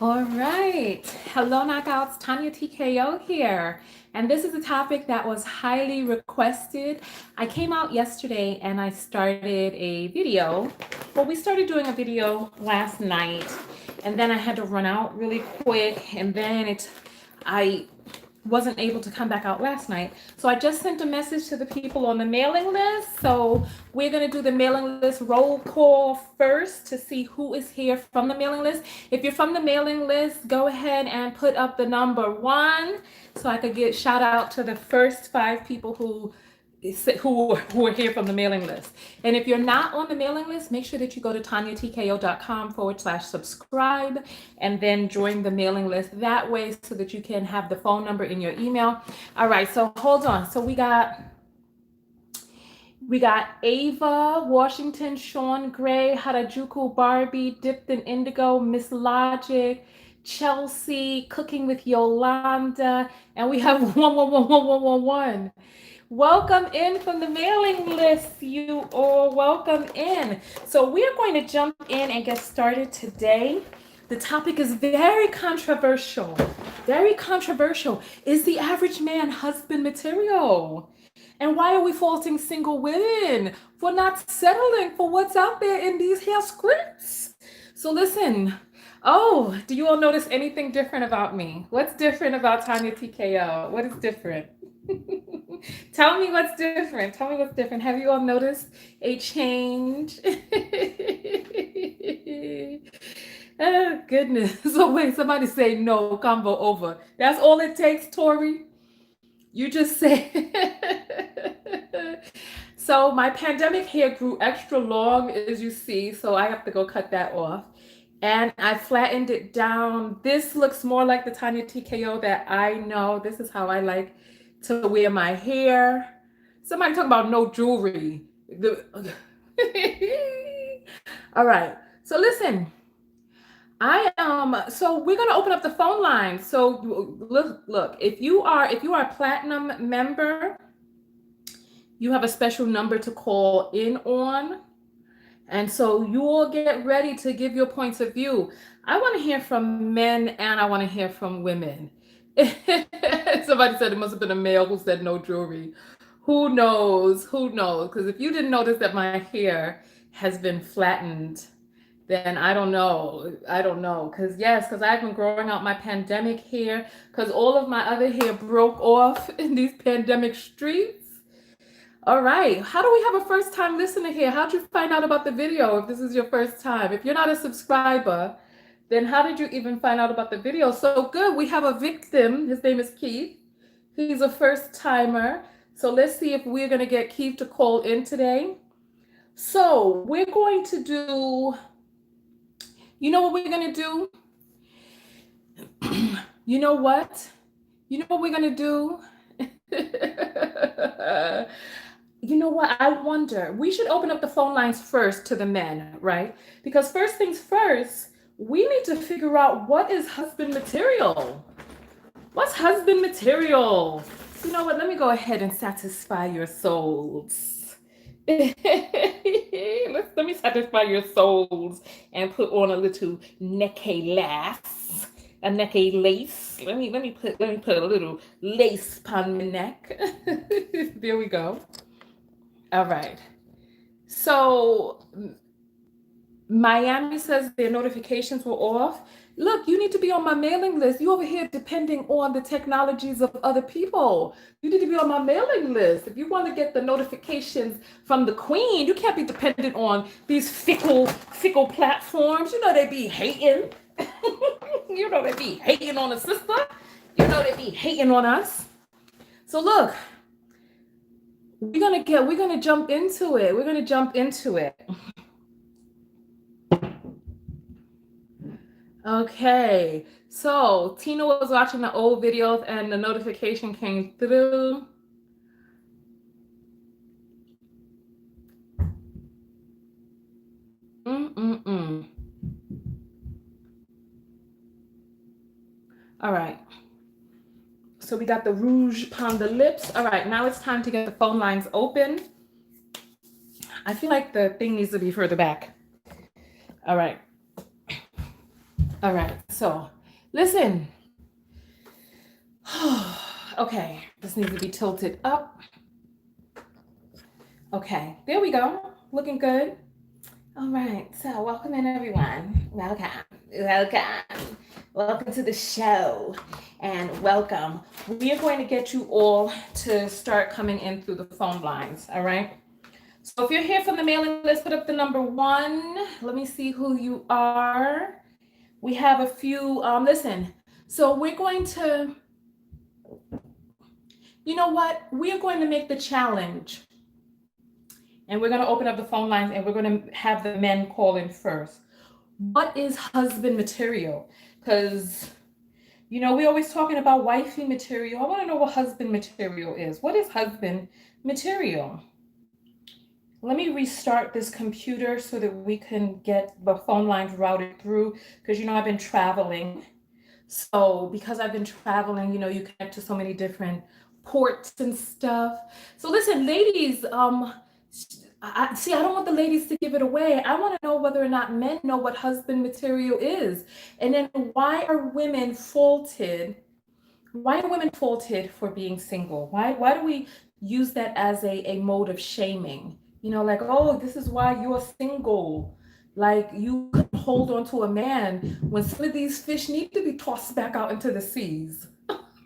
All right. Hello, knockouts. Tonya TKO here. And this is a topic that was highly requested. I came out yesterday and I started a video. Well, we started doing a video last night and then I had to run out really quick. And then I wasn't able to come back out last night. So I just sent a message to the people on the mailing list. So we're going to do the mailing list roll call first to see who is here from the mailing list. If you're from the mailing list, go ahead and put up the number 1 so I could get shout out to the first 5 people who are here from the mailing list. And if you're not on the mailing list, make sure that you go to TonyaTKO.com/subscribe and then join the mailing list that way so that you can have the phone number in your email. All right, so hold on. So we got Ava, Washington, Sean Gray, Harajuku, Barbie, Dipped in Indigo, Miss Logic, Chelsea, Cooking with Yolanda, and we have 1111111. Welcome in from the mailing list, you all. Welcome in. So we are going to jump in and get started today. The topic is very controversial. Very controversial. Is the average man husband material? And why are we faulting single women for not settling for what's out there in these here scripts? So listen. Oh, do you all notice anything different about me? What's different about Tonya TKO? What is different? Tell me what's different. Tell me what's different. Have you all noticed a change? Oh, goodness. So wait, somebody say no, combo over. That's all it takes, Tori? You just say. So my pandemic hair grew extra long, as you see, so I have to go cut that off. And I flattened it down. This looks more like the Tonya TKO that I know. This is how I like to wear my hair. Somebody talk about no jewelry. All right. So listen, so we're gonna open up the phone line. So look, if you are a platinum member, you have a special number to call in on. And so you all get ready to give your points of view. I want to hear from men and I want to hear from women. Somebody said it must have been a male who said no jewelry. Who knows? Who knows? Because if you didn't notice that my hair has been flattened, then I don't know. I don't know. Because I've been growing out my pandemic hair because all of my other hair broke off in these pandemic streets. All right. How do we have a first time listener here? How'd you find out about the video if this is your first time? If you're not a subscriber, then how did you even find out about the video? So good. We have a victim. His name is Keith. He's a first timer. So let's see if we're going to get Keith to call in today. So we're going to do, you know what we're going to do? You know what? You know what we're going to do? You know what? I wonder. We should open up the phone lines first to the men, right? Because first things first, we need to figure out what is husband material. What's husband material? You know what? Let me go ahead and satisfy your souls. Let me satisfy your souls and put on a little necky lace, a necky lace. Let me put a little lace upon my neck. There we go. All right. So Miami says their notifications were off. Look, you need to be on my mailing list. You over here depending on the technologies of other people. You need to be on my mailing list. If you want to get the notifications from the queen, you can't be dependent on these fickle platforms. You know they be hating. You know they be hating on a sister. You know they be hating on us. So look, we're gonna jump into it. We're gonna jump into it. Okay, so Tina was watching the old videos and the notification came through. All right. So we got the rouge upon the lips. All right, now it's time to get the phone lines open. I feel like the thing needs to be further back. All right. All right. So, listen. Okay, this needs to be tilted up. Okay, there we go. Looking good. All right. So, welcome in, everyone. Welcome. Welcome. Welcome to the show. And welcome. We are going to get you all to start coming in through the phone lines. All right. So if you're here from the mailing list, put up the number 1. Let me see who you are. We have a few. Listen, so we're going to, you know what? We are going to make the challenge. And we're going to open up the phone lines and we're going to have the men call in first. What is husband material? Because, you know, we're always talking about wifey material. I want to know what husband material is. What is husband material? Let me restart this computer so that we can get the phone lines routed through, because you know I've been traveling. So because I've been traveling, you know, you connect to so many different ports and stuff. So listen, ladies, I don't want the ladies to give it away. I want to know whether or not men know what husband material is. And then why are women faulted? Why are women faulted for being single? Why do we use that as a mode of shaming? You know, like, oh, this is why you're single. Like you couldn't hold on to a man when some of these fish need to be tossed back out into the seas.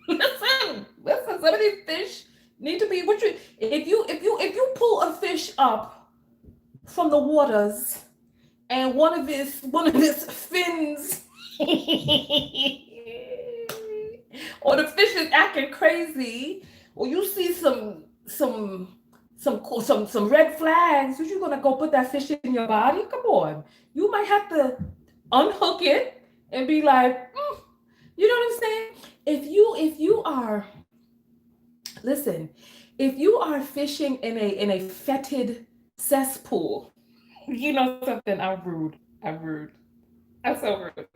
Listen, some of these fish need to be what you if you pull a fish up from the waters and one of his fins or the fish is acting crazy, or you see some red flags, you gonna go put that fish in your body? Come on, you might have to unhook it and be like, you know what I'm saying? If you are listen, if you are fishing in a fetid cesspool, you know something. I'm rude. I'm rude. I'm so rude.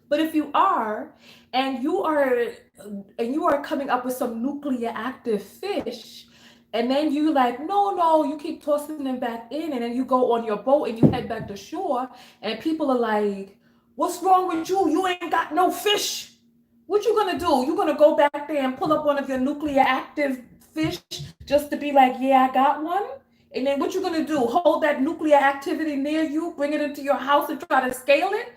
But if you are, and you are coming up with some nuclear active fish, and then you like, no, you keep tossing them back in, and then you go on your boat and you head back to shore, and people are like, "What's wrong with you? You ain't got no fish. What you gonna do? You gonna go back there and pull up one of your nuclear active fish just to be like, yeah, I got one? And then what you gonna do? Hold that nuclear activity near you, bring it into your house, and try to scale it?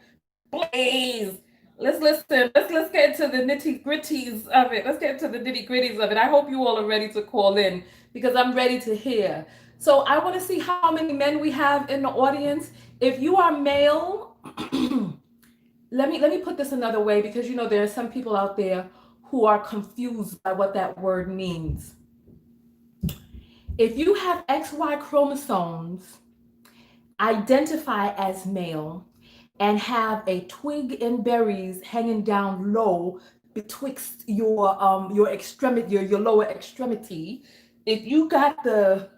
Please. Let's listen. Let's get into the nitty gritties of it. Let's get into the nitty gritties of it. I hope you all are ready to call in because I'm ready to hear. So I want to see how many men we have in the audience. If you are male, let me put this another way, because you know there are some people out there who are confused by what that word means. If you have XY chromosomes, identify as male, and have a twig and berries hanging down low betwixt your extremity, your lower extremity. If you got the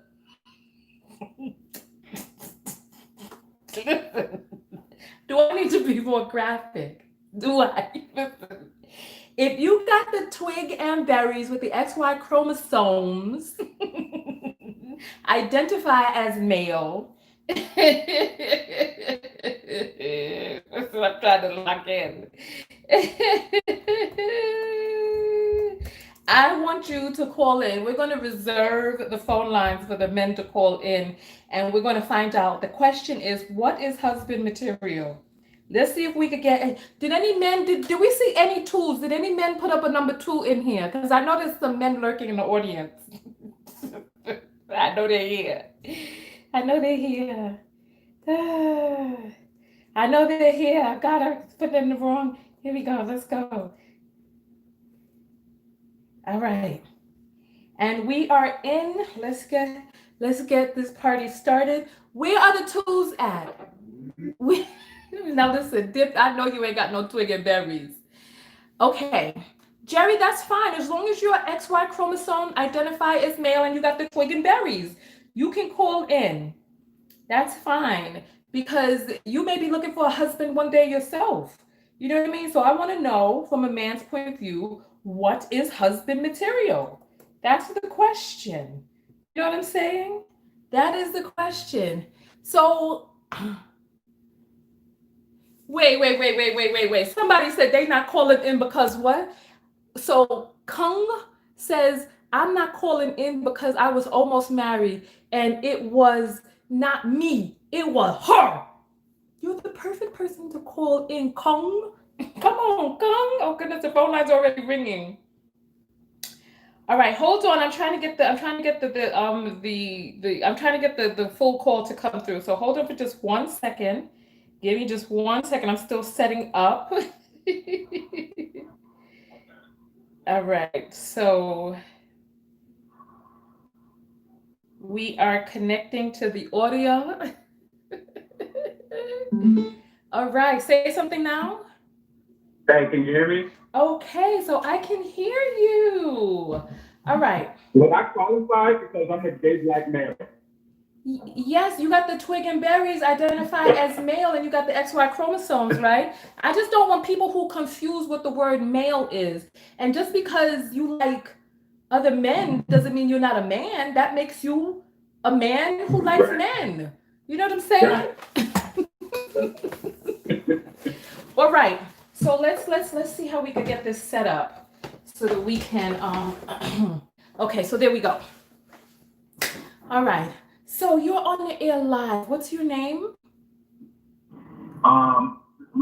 do I need to be more graphic? Do I? Listen. If you got the twig and berries with the XY chromosomes, identify as male. That's what I'm trying to lock in. I want you to call in. We're going to reserve the phone lines for the men to call in, and we're going to find out. The question is, what is husband material? Let's see if we could get. Did any men? Did we see any twos? Did any men put up a number 2 in here? Because I noticed some men lurking in the audience. I know they're here. I know they're here. I know they're here. I gotta put them in the wrong. Here we go. Let's go. All right. And we are in. Let's get this party started. Where are the twos at? We now listen, Dip. I know you ain't got no twig and berries. Okay. Jerry, that's fine. As long as your XY chromosome identify as male and you got the twig and berries, you can call in. That's fine, because you may be looking for a husband one day yourself. You know what I mean? So I want to know from a man's point of view, what is husband material? That's the question. You know what I'm saying? That is the question. So Wait. Somebody said they not calling in because what? So Kung says, I'm not calling in because I was almost married and it was not me, it was her. You're the perfect person to call in, Kung. Come on, Kung. Oh goodness, the phone line's already ringing. All right, hold on. I'm trying to get the full call to come through. So hold on for just 1 second. Give me just 1 second. I'm still setting up. All right, so we are connecting to the audio. All right, say something now. Hey, can you hear me? Okay, so I can hear you. All right. Well, I qualify because I'm a gay black male. Yes, you got the twig and berries identified as male and you got the XY chromosomes, right? I just don't want people who confuse what the word male is. And just because you like other men doesn't mean you're not a man. That makes you a man who likes Right. men. You know what I'm saying? Right. All right. So let's see how we can get this set up so that we can okay, so there we go. All right. So you're on the air live. What's your name? My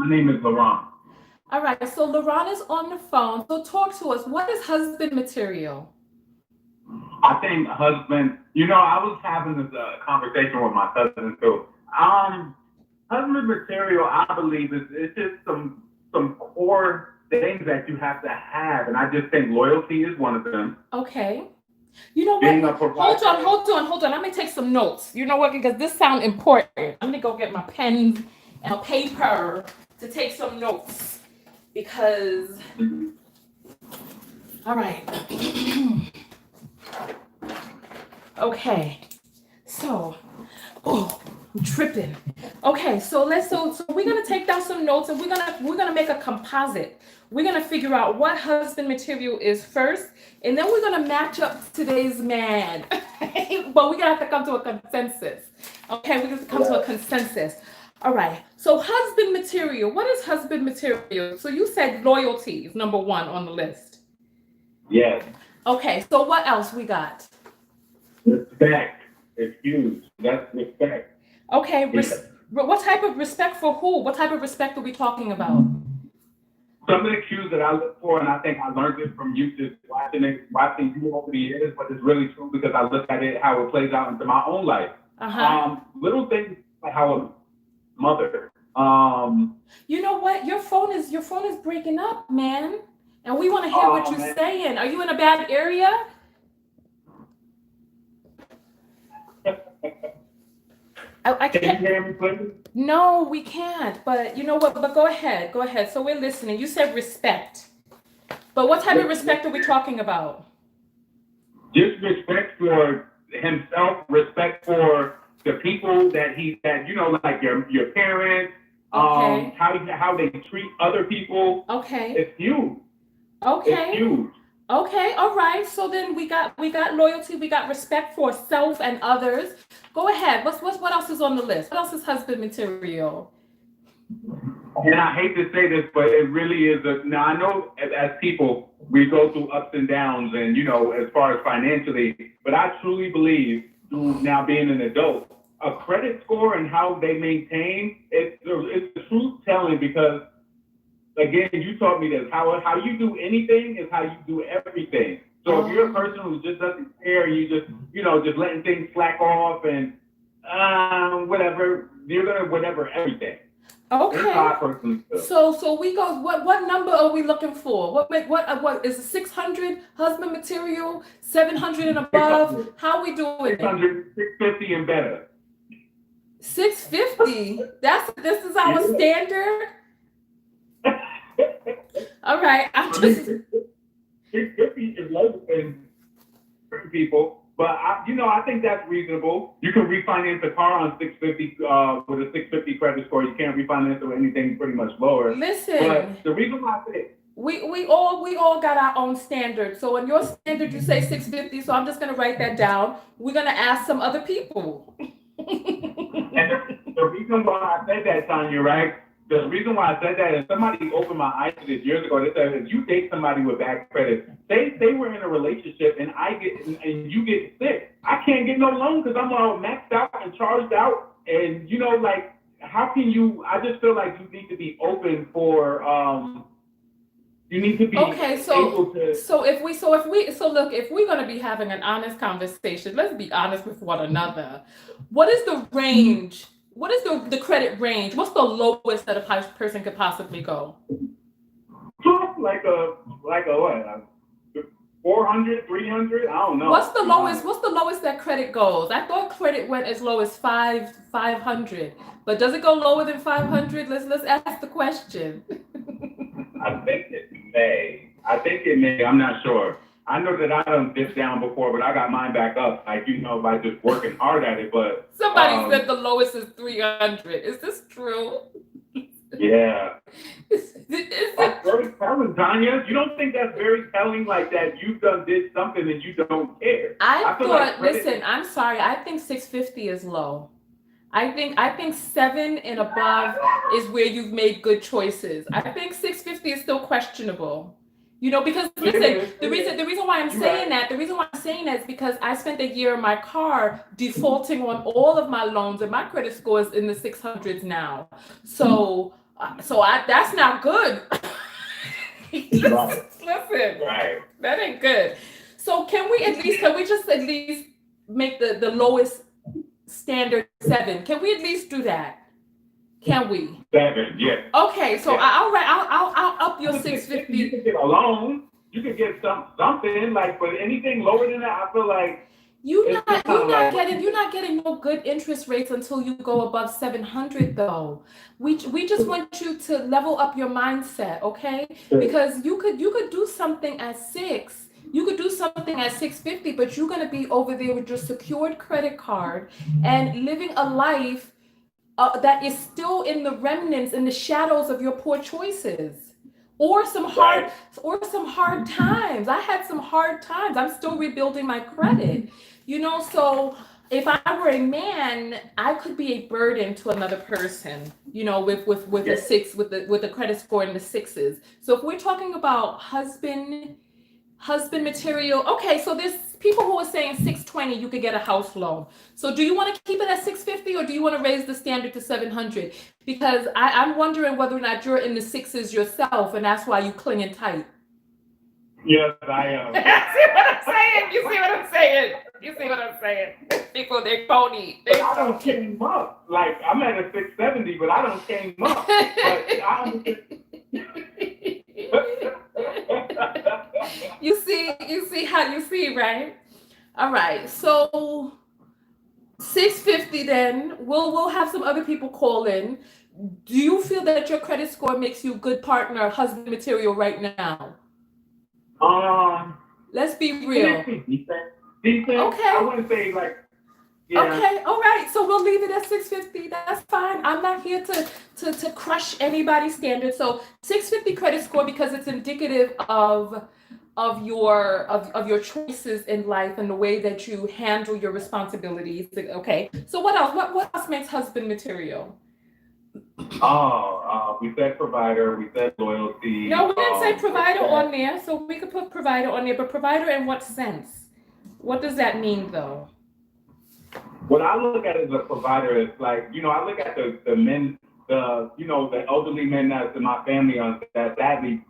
name is Laurent. All right. So Laurent is on the phone. So talk to us. What is husband material? I think husband. I was having this conversation with my cousin too. Husband material, I believe, is it's just some core things that you have to have, and I just think loyalty is one of them. Okay. You know Being what? a provider. Hold on. Let me take some notes. You know what? Because this sounds important. I'm gonna go get my pen and a paper to take some notes. Because all right. Okay. So, oh, I'm tripping. Okay, so we're gonna take down some notes and we're gonna make a composite. We're gonna figure out what husband material is first, and then we're gonna match up today's man. But we're gonna have to come to a consensus. Okay, we're gonna come to a consensus. All right. So husband material. What is husband material? So you said loyalty is number one on the list. Yes. Okay. So what else we got? Respect is huge. That's respect. Okay. Yes. What type of respect for who? What type of respect are we talking about? Some of the cues that I look for, and I think I learned it from you just watching you over the years, but it's really true because I look at it how it plays out into my own life. Little things like how a mother. You know what? Your phone is breaking up, man. And we want to hear what you're saying. Are you in a bad area? I Can you can't. hear me, please? No, we can't. But you know what? But go ahead. Go ahead. So we're listening. You said respect. But what type of respect are we talking about? Just respect for himself, respect for the people like your parents, Okay. how they treat other people. Okay. It's huge. Okay. It's huge. Okay, all right. So then we got loyalty, we got respect for self and others. Go ahead. What else is on the list? What else is husband material? And I hate to say this, but it really is now I know as people we go through ups and downs and as far as financially, but I truly believe through now being an adult, a credit score and how they maintain it's the truth telling because again, you taught me this. How you do anything is how you do everything. So if you're a person who just doesn't care, you just letting things slack off and whatever, you're gonna whatever everything. Okay. So we go. What number are we looking for? What is it? 600 husband material? 700 and above? How are we doing? 600, 650 and better. 650. This is our standard. All right. I'm just 650 is low in certain people. But I think that's reasonable. You can refinance a car on 650 with a 650 credit score. You can't refinance it with anything pretty much lower. Listen. But the reason why I say we all got our own standard. So in your standard, you say 650. So I'm just gonna write that down. We're gonna ask some other people. And the reason why I said that, Tonya, right? the reason why I said that is somebody opened my eyes to this years ago. They said if you date somebody with bad credit, they were in a relationship and you get sick, I can't get no loan because I'm all maxed out and charged out. And you know, like, how can you? I just feel like you need to be open for. You need to be okay. able to. So if we're gonna be having an honest conversation, let's be honest with one another. What is the range? What is the credit range? What's the lowest that a person could possibly go? Like a what? 400, 300? I don't know. What's the lowest? What's the lowest that credit goes? I thought credit went as low as 500, but does it go lower than 500? Let's ask the question. I think it may. I'm not sure. I know that I done dipped down before, but I got mine back up. Like, you know, by just working hard at it. But somebody said the lowest is 300. Is this true? Yeah. That's very telling, Tonya. You don't think that's very telling, like that you've did something and you don't care? I thought, listen, I'm sorry. I think 650 is low. I think 7 and above is where you've made good choices. I think 650 is still questionable. You know, because listen, the reason why I'm saying that is because I spent a year in my car defaulting on all of my loans, and my credit score is in the 600s now. So that's not good. Listen, that ain't good. So can we just at least make the lowest standard 7? Can we at least do that? Can we? 7, yeah. Okay, so yeah. I'll up your 650. You can get a loan. You can get something like, but anything lower than that, I feel like you're not getting no good interest rates until you go above 700 though. We just want you to level up your mindset, okay? Because you could do something at 6. You could do something at 650, but you're gonna be over there with your secured credit card and living a life that is still in the remnants, in the shadows of your poor choices, or some hard times. I had some hard times. I'm still rebuilding my credit, you know. So if I were a man, I could be a burden to another person, you know, with a 6, with the credit score in the 6s. So if we're talking about husband material, okay, so there's people who are saying 620 you could get a house loan. So do you want to keep it at 650 or do you want to raise the standard to 700? Because I'm wondering whether or not you're in the 6s yourself and that's why you clinging tight. Yes, I am. You see what I'm saying? People, they're phony. I don't came up. Like, I'm at a 670, but I don't came up. You see, right? All right. So 650 then. We'll have some other people call in. Do you feel that your credit score makes you a good partner, husband material right now? Let's be real. Decent. Okay. I wouldn't say like. Yeah. Okay, all right. So we'll leave it at 650. That's fine. I'm not here to crush anybody's standards. So 650 credit score because it's indicative of your choices in life and the way that you handle your responsibilities. Okay. So what else? What else makes husband material? We said provider. We said loyalty. No, we didn't say provider on there. So we could put provider on there, but provider in what sense? What does that mean, though? What I look at as a provider is like, you know, I look at the men, the elderly men that's in my family that sadly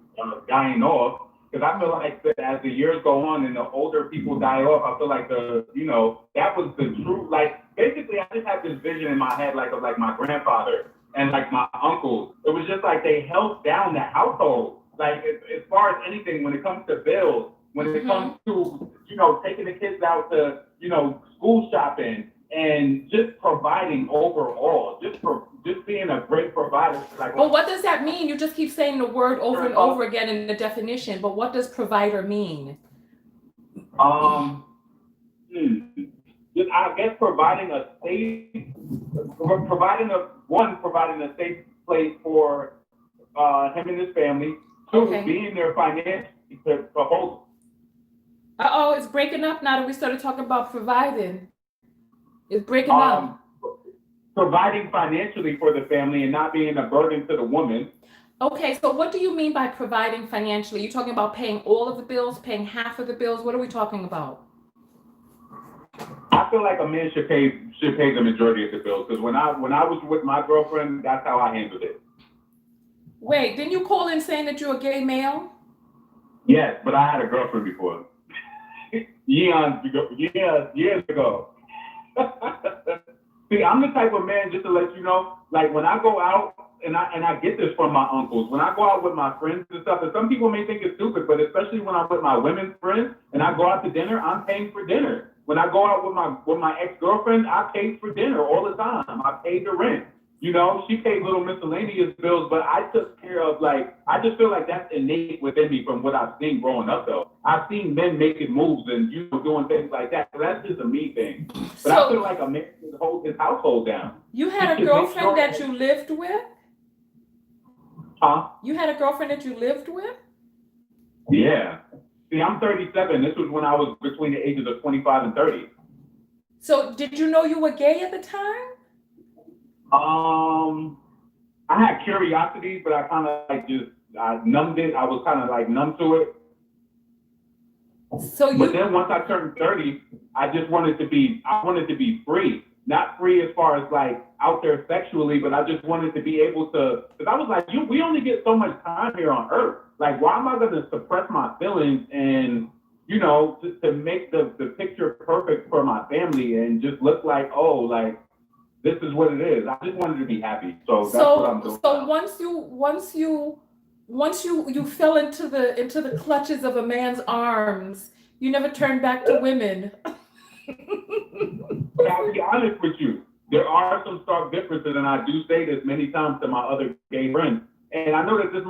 dying off. Because I feel like that as the years go on and the older people die off, I feel like that was the true, like, basically I just have this vision in my head of my grandfather and like my uncles. It was just like they held down the household. Like as far as anything, when it comes to bills, when it comes to, taking the kids out to, school shopping and just providing overall, just being a great provider. Well, what does that mean? You just keep saying the word over and over again in the definition, but what does provider mean? I guess providing a safe place for him and his family. 2, being there financially to hold. It's breaking up now that we started talking about providing. It's breaking up. providing financially for the family and not being a burden to the woman. Okay, so what do you mean by providing financially? You talking about paying all of the bills, paying half of the bills? What are we talking about? I feel like a man should pay the majority of the bills, because when I was with my girlfriend, that's how I handled it. Wait, didn't you call in saying that you're a gay male? Yes, but I had a girlfriend before. Years ago. See, I'm the type of man, just to let you know, like when I go out, and I get this from my uncles, when I go out with my friends and stuff, and some people may think it's stupid, but especially when I'm with my women's friends and I go out to dinner, I'm paying for dinner. When I go out with my ex-girlfriend, I paid for dinner all the time. I paid the rent. You know, she paid little miscellaneous bills, but I took care of, like, I just feel like that's innate within me from what I've seen growing up, though. I've seen men making moves and, you know, doing things like that. So that's just a me thing. But I feel like a man should hold his household down. You had a girlfriend that you lived with? Huh? You had a girlfriend that you lived with? Yeah. See, I'm 37. This was when I was between the ages of 25 and 30. So did you know you were gay at the time? I had curiosity, but I kind of like I numbed it. I was kind of like numb to it. But then once I turned 30, I wanted to be free. Not free as far as like out there sexually, but I just wanted to be able to, because I was like, we only get so much time here on earth. Like, why am I going to suppress my feelings and, you know, to make the picture perfect for my family and just look like, oh, like, this is what it is. I just wanted to be happy. So that's what I'm doing. So once you fell into the clutches of a man's arms, you never turned back to women. But I'll be honest with you, there are some stark differences, and I do say this many times to my other gay friends. And I know that this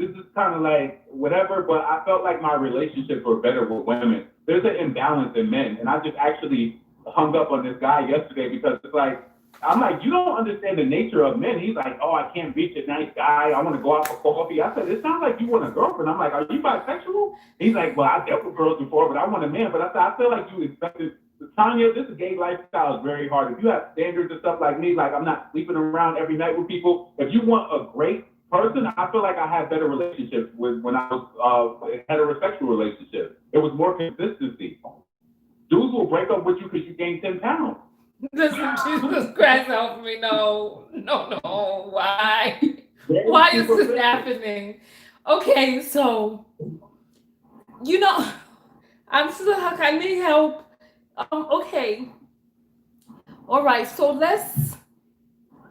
is kind of like whatever, but I felt like my relationships were better with women. There's an imbalance in men, and I just actually hung up on this guy yesterday because it's like, I'm like, you don't understand the nature of men. He's like, oh, I can't reach a nice guy. I want to go out for coffee. I said, it sounds like you want a girlfriend. I'm like, are you bisexual? He's like, well, I dealt with girls before, but I want a man. But I said, I feel like you expected, Tonya, this gay lifestyle is very hard. If you have standards and stuff like me, like I'm not sleeping around every night with people. If you want a great person, I feel like I had better relationships with when I was in heterosexual relationships. It was more consistency. Dudes will break up with you because you gained 10 pounds. Listen, Jesus Christ, help me. No. Why? Why is this happening? Okay, so, you know, I'm still, I need help. Okay. All right, so let's,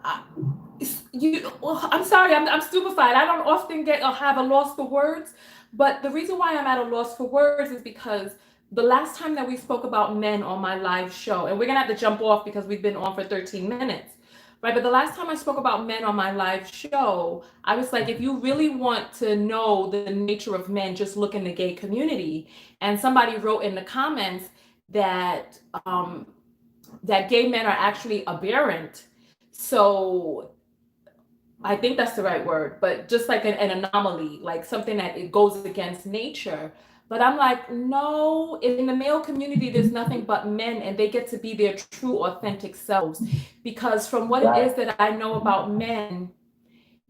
I'm sorry, I'm stupefied. I don't often have a loss for words, but the reason why I'm at a loss for words is because the last time that we spoke about men on my live show, and we're gonna have to jump off because we've been on for 13 minutes, right? But the last time I spoke about men on my live show, I was like, if you really want to know the nature of men, just look in the gay community. And somebody wrote in the comments that that gay men are actually aberrant. So I think that's the right word, but just like an anomaly, like something that it goes against nature. But I'm like, no, in the male community, there's nothing but men, and they get to be their true, authentic selves. Because from what it is that I know about men,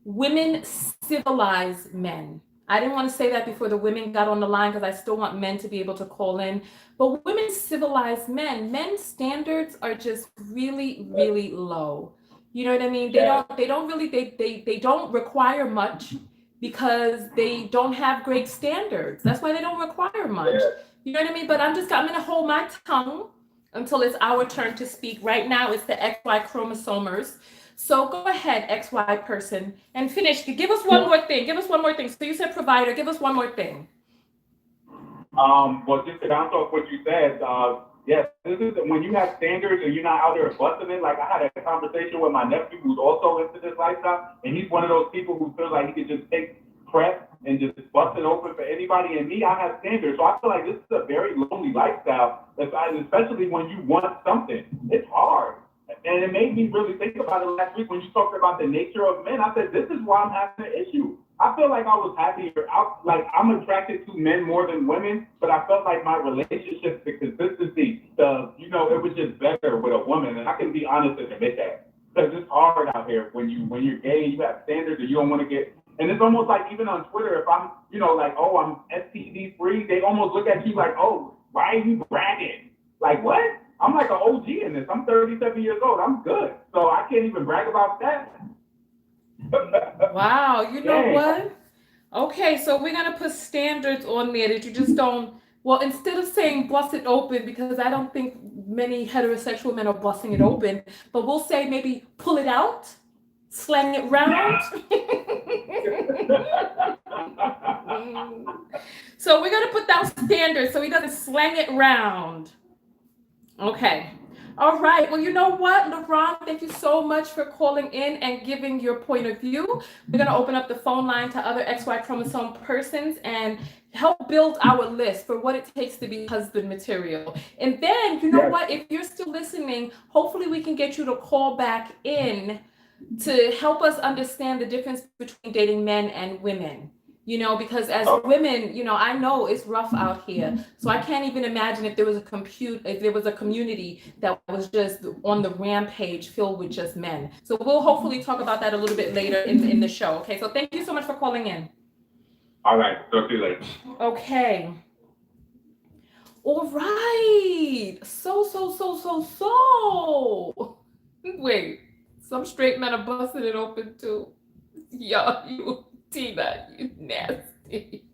women civilize men. I didn't want to say that before the women got on the line because I still want men to be able to call in. But women civilize men. Men's standards are just really, really low. You know what I mean? They don't require much because they don't have great standards. That's why they don't require much. You know what I mean? But I'm gonna hold my tongue until it's our turn to speak. Right now, it's the XY chromosomers. So go ahead, XY person, and finish. Give us one more thing. So you said provider. Give us one more thing. Well, just to bounce off what you said, yes, this is when you have standards and you're not out there busting it. Like I had a conversation with my nephew who's also into this lifestyle, and he's one of those people who feels like he can just take prep and just bust it open for anybody. And me, I have standards, so I feel like this is a very lonely lifestyle, especially when you want something. It's hard. And it made me really think about it last week when you talked about the nature of men. I said, this is why I'm having an issue. I feel like I was happier. I'm attracted to men more than women, but I felt like my relationship, the consistency, it was just better with a woman. And I can be honest and admit that. because it's hard out here when you're gay, you have standards and you don't want to get. And it's almost like even on Twitter, if I'm, like, oh, I'm STD free, they almost look at you like, oh, why are you bragging? Like, what? I'm like an OG in this. I'm 37 years old. I'm good. So I can't even brag about that. Wow, you know what? Okay, so we're gonna put standards on there that you just don't. Well, instead of saying bust it open, because I don't think many heterosexual men are busting it open, but we'll say maybe pull it out, slang it round. So we're gonna put down standards so he doesn't slang it round. Okay. All right. Well, you know what, LeBron, thank you so much for calling in and giving your point of view. We're going to open up the phone line to other XY chromosome persons and help build our list for what it takes to be husband material. And then, you know what, if you're still listening, hopefully we can get you to call back in to help us understand the difference between dating men and women. Because as women, I know it's rough out here. So I can't even imagine if there was a community that was just on the rampage filled with just men. So we'll hopefully talk about that a little bit later in the show. Okay, so thank you so much for calling in. All right, talk to you later. Okay. All right. So. Wait, some straight men are busting it open too. Yeah, you. Tina, you nasty.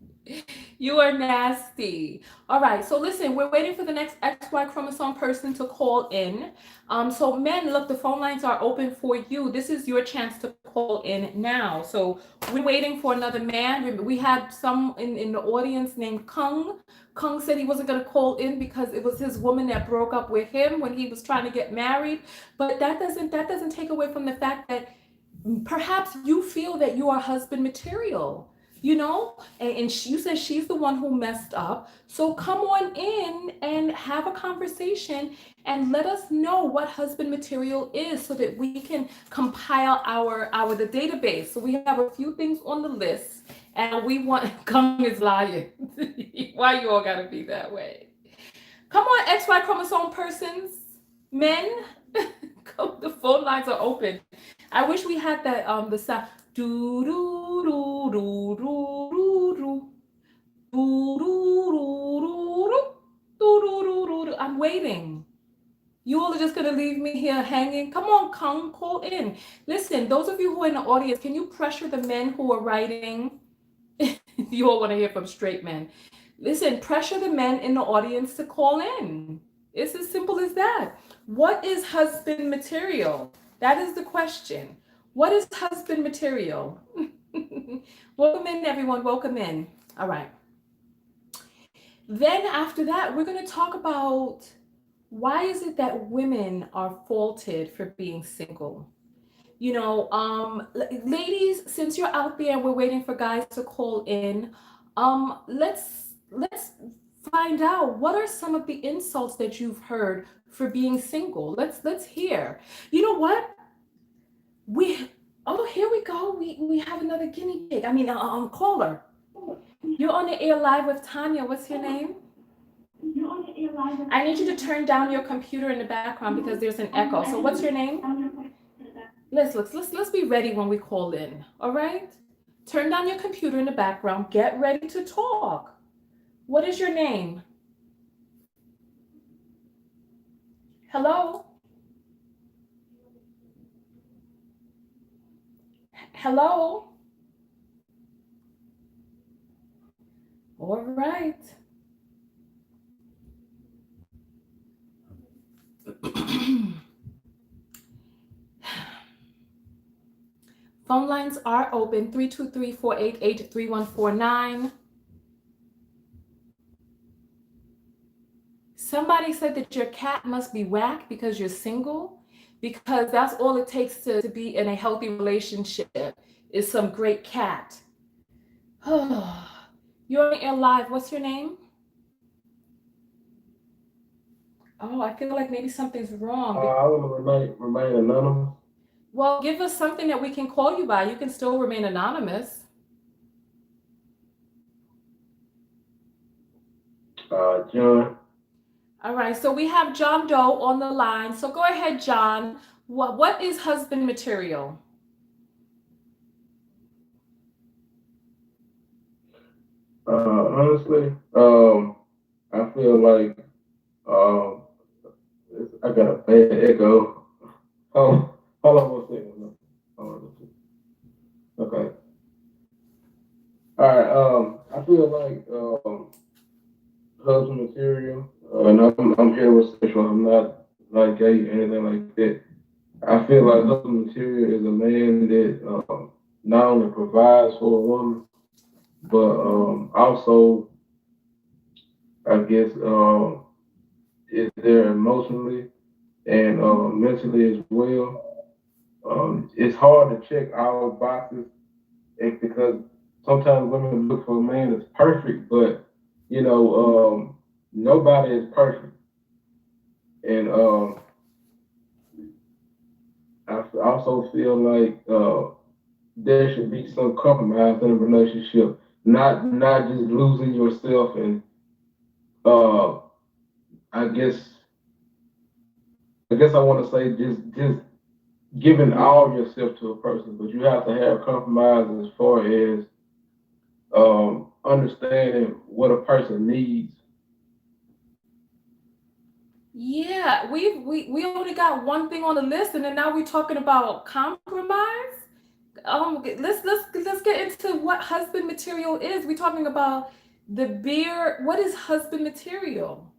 You are nasty. All right, so listen, we're waiting for the next XY chromosome person to call in. So men, look, the phone lines are open for you. This is your chance to call in now. So we're waiting for another man. We had some in the audience named Kung. Kung said he wasn't going to call in because it was his woman that broke up with him when he was trying to get married. But that doesn't take away from the fact that perhaps you feel that you are husband material, and you said she's the one who messed up. So come on in and have a conversation and let us know what husband material is so that we can compile the database. So we have a few things on the list and we want, Kung is lying. Why you all gotta be that way? Come on, XY chromosome persons, men, the phone lines are open. I wish we had that the sound. Do do do do do do do. I'm waiting. You all are just gonna leave me here hanging. Come on, Kung, call in. Listen, those of you who are in the audience, can you pressure the men who are writing? You all want to hear from straight men. Listen, pressure the men in the audience to call in. It's as simple as that. What is husband material? That is the question. What is husband material? Welcome in, everyone. Welcome in. All right. Then after that, we're going to talk about why is it that women are faulted for being single? Ladies, since you're out there and we're waiting for guys to call in, let's find out what are some of the insults that you've heard for being single. Let's hear. You know what? Here we go. We have another guinea pig. Caller. You're on the air live with Tonya. What's your name? I need you to turn down your computer in the background because there's an echo. So what's your name? Let's be ready when we call in. All right? Turn down your computer in the background. Get ready to talk. What is your name? Hello? Hello? All right. Phone lines are open, 323-488-3149. Somebody said that your cat must be whack because you're single, because that's all it takes to be in a healthy relationship is some great cat. You're on air live. What's your name? Oh, I feel like maybe something's wrong. I want to remain anonymous. Well, give us something that we can call you by. You can still remain anonymous. John. All right, so we have John Doe on the line. So go ahead, John. What is husband material? Honestly, I feel like um, I got a bad echo. Hold on one second. Hold on. Okay. All right. I feel like husband material, and I'm heterosexual. I'm not like gay or anything like that. I feel like husband material is a man that not only provides for a woman, but also, I guess, is there emotionally and mentally as well. It's hard to check all boxes because sometimes women look for a man that's perfect, but you know, nobody is perfect. And I also feel like there should be some compromise in a relationship, not just losing yourself and uh, I guess I want to say just giving all yourself to a person, but you have to have compromise as far as understanding what a person needs. Yeah, we only got one thing on the list, and then now we're talking about compromise. Let's get into what husband material is. We're talking about the beer. What is husband material?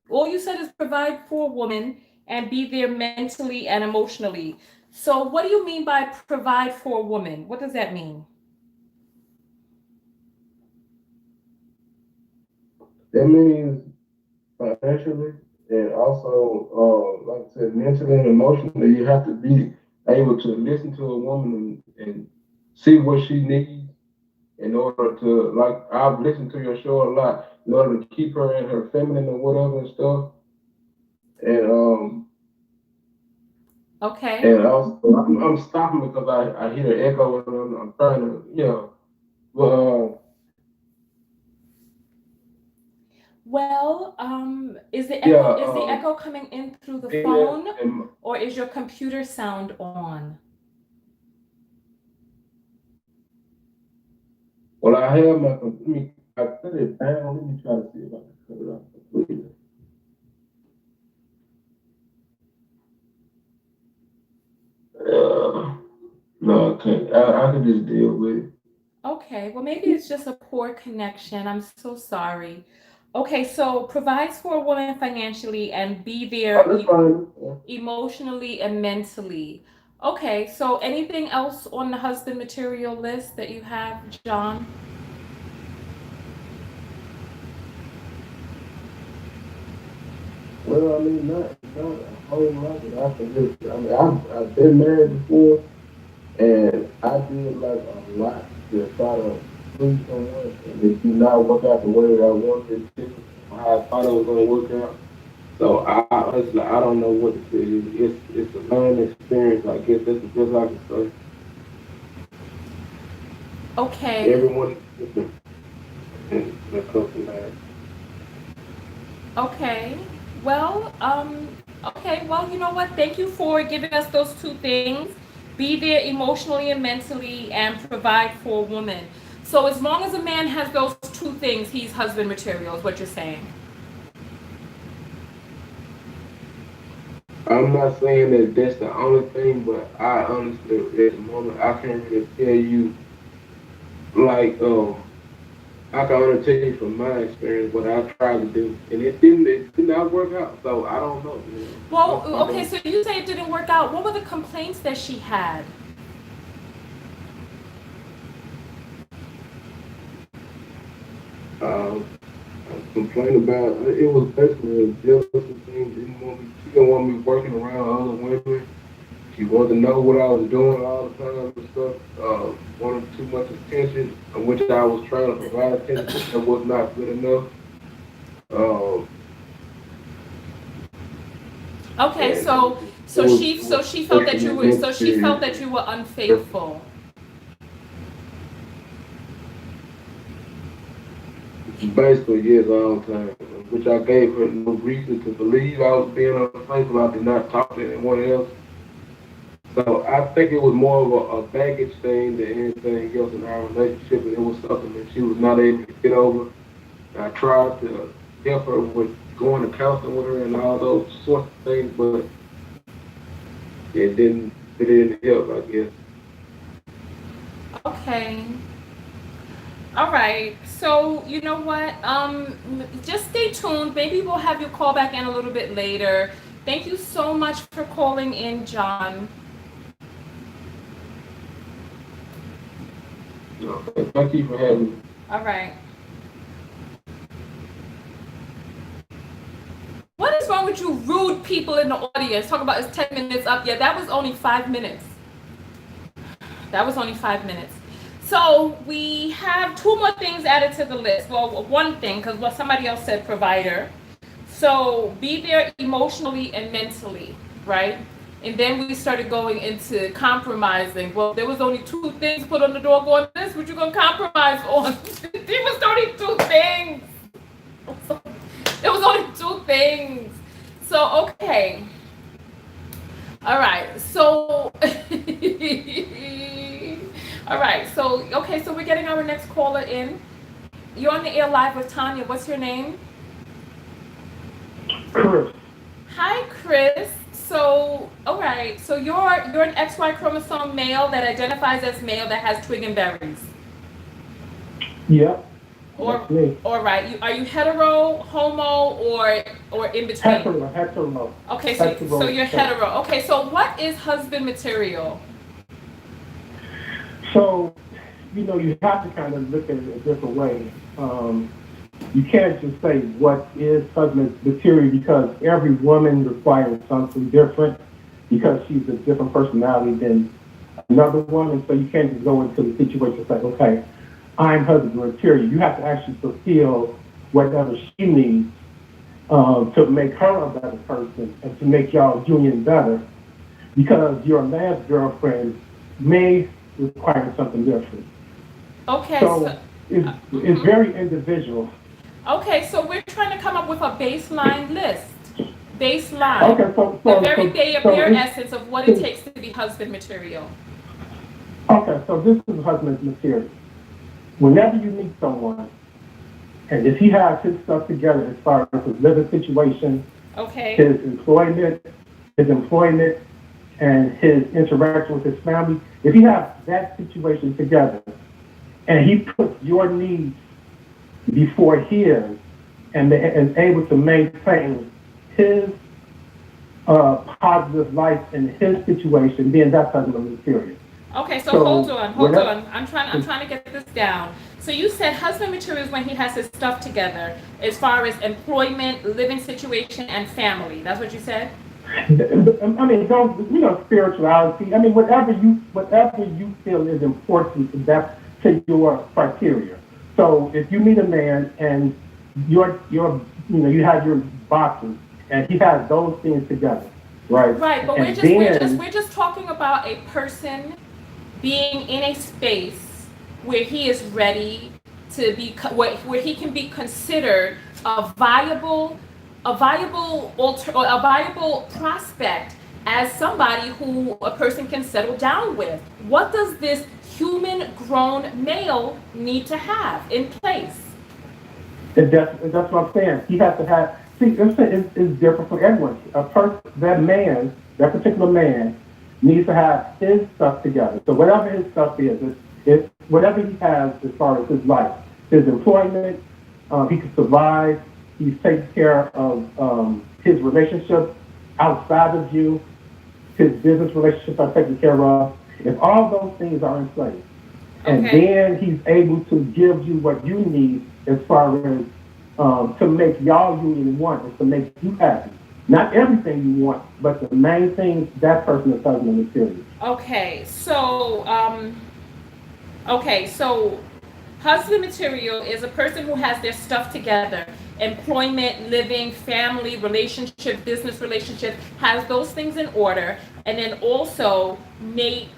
All you said is provide for a woman and be there mentally and emotionally. So, what do you mean by provide for a woman? What does that mean? That means financially and also, like I said, mentally and emotionally, you have to be able to listen to a woman and see what she needs in order to, like, I've listened to your show a lot, in order to keep her in her feminine or whatever and stuff. And Okay. and also, I'm stopping because I hear an echo and I'm trying to, well, Well, yeah, is the echo coming in through the female phone, and or is your computer sound on? well, I have my, let me, I put it down. Let me try to see if I can cut it off completely. Uh, no, I can't. I can just deal with it. Okay, well, maybe it's just a poor connection. I'm so sorry. Okay, so provides for a woman financially and be Oh, there that's fine. emotionally and mentally. Okay, so anything else on the husband material list that you have, John? Well, I mean, not a whole lot, but I can just. I mean, I've been married before, and I did like a lot to try to please someone, and it did not work out the way I wanted it to, how I thought it was going to work out. So I honestly, I don't know what to say. It's a learning experience. I guess that's the best I can say. Okay, Everyone is different when it comes to marriage. okay. Well, okay, well, you know what? Thank you for giving us those two things. Be there emotionally and mentally and provide for a woman. So as long as a man has those two things, he's husband material, is what you're saying. I'm not saying that that's the only thing, but I honestly, at the moment, I can't really tell you like I can only tell you from my experience what I tried to do, and it did not work out. So I don't know. Well, I okay, don't. so you say it didn't work out. What were the complaints that she had? Um, Complain about it was basically a jealousy thing. She didn't want me working around other women. She wanted to know what I was doing all the time and stuff. Wanted too much attention, which I was trying to provide attention, but that was not good enough. Um, Okay, and it so was she felt that affecting you me were so she felt mentally. that you were unfaithful. Basically, yes, all the time, which I gave her no reason to believe I was being unfaithful. I did not talk to anyone else. So I think it was more of a baggage thing than anything else in our relationship, and it was something that she was not able to get over. I tried to help her with going to counseling with her and all those sorts of things, but it didn't help, I guess. Okay. All right. So you know what? Just stay tuned. Maybe we'll have you call back in a little bit later. Thank you so much for calling in, John. Thank you for having me. All right. What is wrong with you rude people in the audience? Talk about it's 10 minutes up. Yeah, that was only 5 minutes. That was only 5 minutes. So we have 2 more things added to the list. Well, one thing, because what somebody else said, provider. So be there emotionally and mentally, right? And then we started going into compromising. Well, there was only 2 things put on the door going, this, what you gonna compromise on? There was only 2 things. There was only 2 things. So, okay. All right. So, all right. So, okay. So we're getting our next caller in. You're on the air live with Tonya. What's your name? Chris. Hi, Chris. So, all right. So you're an XY chromosome male that identifies as male that has twig and berries. Yep. Or, That's me. all right. Are you hetero, homo, or in between? Hetero. Okay. Hetero. So you're hetero. Okay. So what is husband material? So, you have to kind of look at it a different way. You can't just say what is husband material because every woman requires something different because she's a different personality than another woman. So you can't just go into the situation and say, okay, I'm husband material. You have to actually fulfill whatever she needs to make her a better person and to make y'all union better because your last girlfriend may require something different. Okay. So it's very individual. Okay, so we're trying to come up with a baseline list. Baseline. Okay, so the very bare it's- essence of what it takes to be husband material. Okay, so this is husband's material. Whenever you meet someone, and if he has his stuff together as far as his living situation, Okay. his employment, and his interaction with his family, if he has that situation together, and he puts your needs before his, and is able to maintain his positive life in his situation, then that's husband material. Okay, so So, hold on. whenever- I'm trying to get this down. So you said husband material is when he has his stuff together as far as employment, living situation, and family. That's what you said? I mean, spirituality. I mean, whatever you feel is important, that's to your criteria. So if you meet a man and you have your boxes and he has those things together, right? Right, but and we're just talking about a person being in a space where he is ready to be where he can be considered a viable prospect as somebody who a person can settle down with. What does this human grown male need to have in place? that's what I'm saying. He has to have. See, it's different for everyone. That particular man, needs to have his stuff together. So whatever his stuff is, whatever he has as far as his life, his employment, he can survive. He's taking care of his relationship outside of you. His business relationships are taken care of. If all those things are in place, and then he's able to give you what you need as far as to make y'all union one, is to make you happy. Not everything you want, but the main thing that person is husband material. Okay, so husband material is a person who has their stuff together. Employment, living, family, relationship, business relationship, has those things in order, and then also make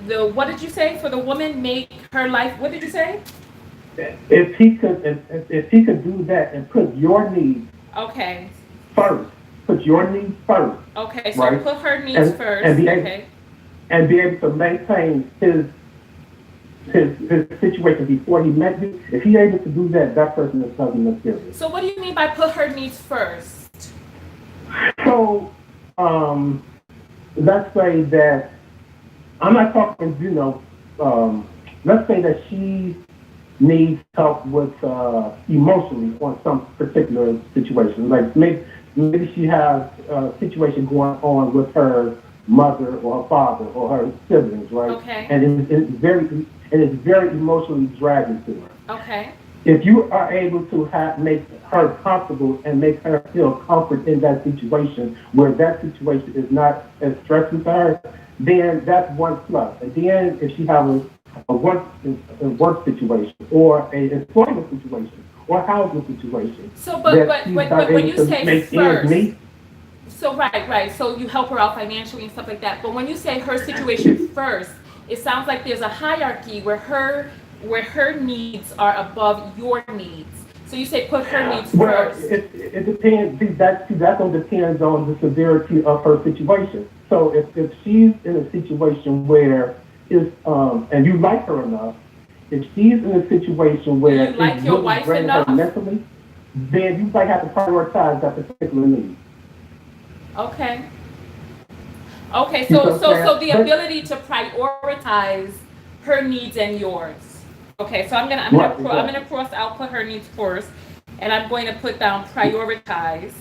the, what did you say, for the woman, make her life, what did you say? If he could do that and put your needs Okay. first, put your needs first. Okay, so right? put her needs first. And be Okay. and be able to maintain his situation before he met you. If he's able to do that, that person is something that's serious. So what do you mean by put her needs first? So, let's say that I'm not talking, let's say that she needs help with emotionally on some particular situation. Like maybe she has a situation going on with her mother or her father or her siblings, right? Okay. And it's very emotionally dragging to her. Okay. If you are able to make her comfortable and make her feel comfort in that situation, where that situation is not as stressful to her, then that's one plus. And then if she has a work situation or a employment situation or housing situation, so but when you say first, so right, so you help her out financially and stuff like that. But when you say her situation first, it sounds like there's a hierarchy where her needs are above your needs. So you say put her needs first. It depends. That depends on the severity of her situation. So if she's in a situation where and you like her enough, if she's in a situation where you like your wife enough mentally, then you might have to prioritize that particular need. Okay. Okay, so the ability to prioritize her needs and yours. Okay, so I'm gonna cross out put her needs first, and I'm going to put down prioritize.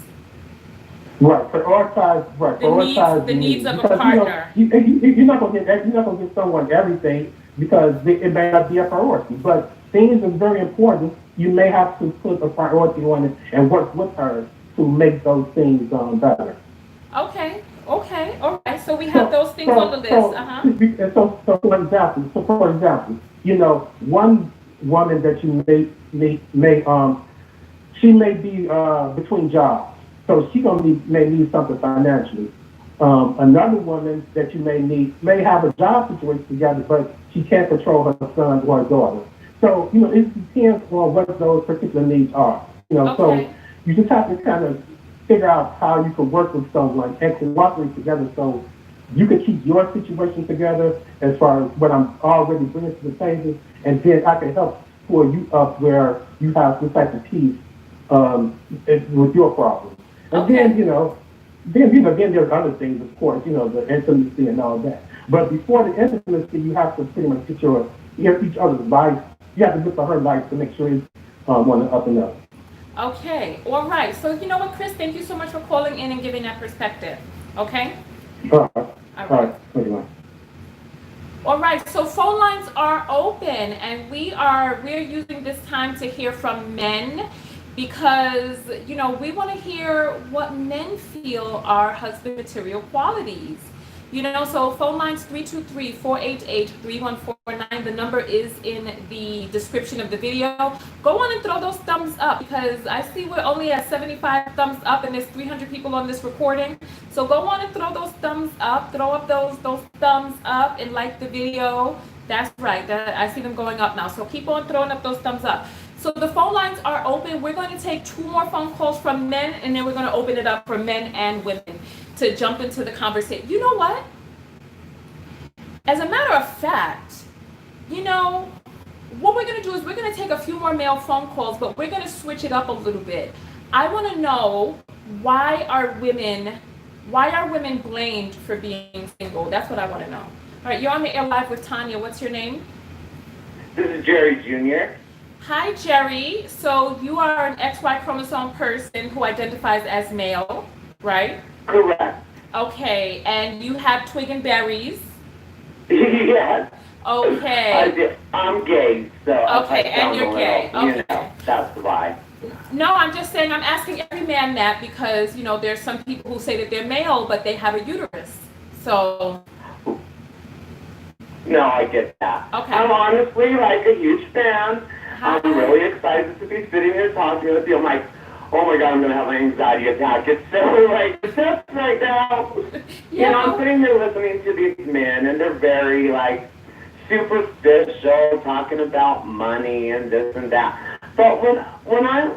Right, prioritize. Right, prioritize the needs of a partner. You're not gonna get someone everything because it may not be a priority. But things are very important. You may have to put a priority on it and work with her to make those things better. Okay, all right. So we have those things on the list. So for example, one woman that you may she may be between jobs, so she may need something financially. Another woman that you may have a job situation together, but she can't control her son or her daughter. So it depends on what those particular needs are. So you just have to kind of figure out how you can work with someone and cooperate together so you can keep your situation together as far as what I'm already bringing to the table, and then I can help pull you up where you have some type of peace with your problem. And then there's other things, of course, the intimacy and all that. But before the intimacy, you have to pretty much get each other's life. You have to look for her life to make sure it's on the up and up. Okay, all right. So you know what, Chris, thank you so much for calling in and giving that perspective. Okay? All right. All right, so phone lines are open, and we're using this time to hear from men because, we want to hear what men feel are husband material qualities. So phone lines 323-488-3149. The number is in the description of the video. Go on and throw those thumbs up because I see we're only at 75 thumbs up and there's 300 people on this recording. So go on and throw those thumbs up. Throw up those thumbs up and like the video. That's right. I see them going up now. So keep on throwing up those thumbs up. So the phone lines are open. We're going to take 2 more phone calls from men, and then we're going to open it up for men and women to jump into the conversation. You know what? As a matter of fact, what we're going to do is we're going to take a few more male phone calls, but we're going to switch it up a little bit. I want to know why are women blamed for being single? That's what I want to know. All right, you're on the air live with Tonya. What's your name? This is Jerry Jr. Hi, Jerry. So you are an XY chromosome person who identifies as male, right? Correct. Okay, and you have twig and berries. Yes. Okay. I'm gay, so. Okay, and you're gay. Okay. That's why. No, I'm just saying, I'm asking every man that because, there's some people who say that they're male, but they have a uterus. So. No, I get that. Okay. I'm honestly a huge fan. I'm really excited to be sitting here talking with you. I'm like, oh my God, I'm going to have an anxiety attack. It's so intense right now. Yeah. I'm sitting here listening to these men, and they're very, superficial, talking about money and this and that. But when I,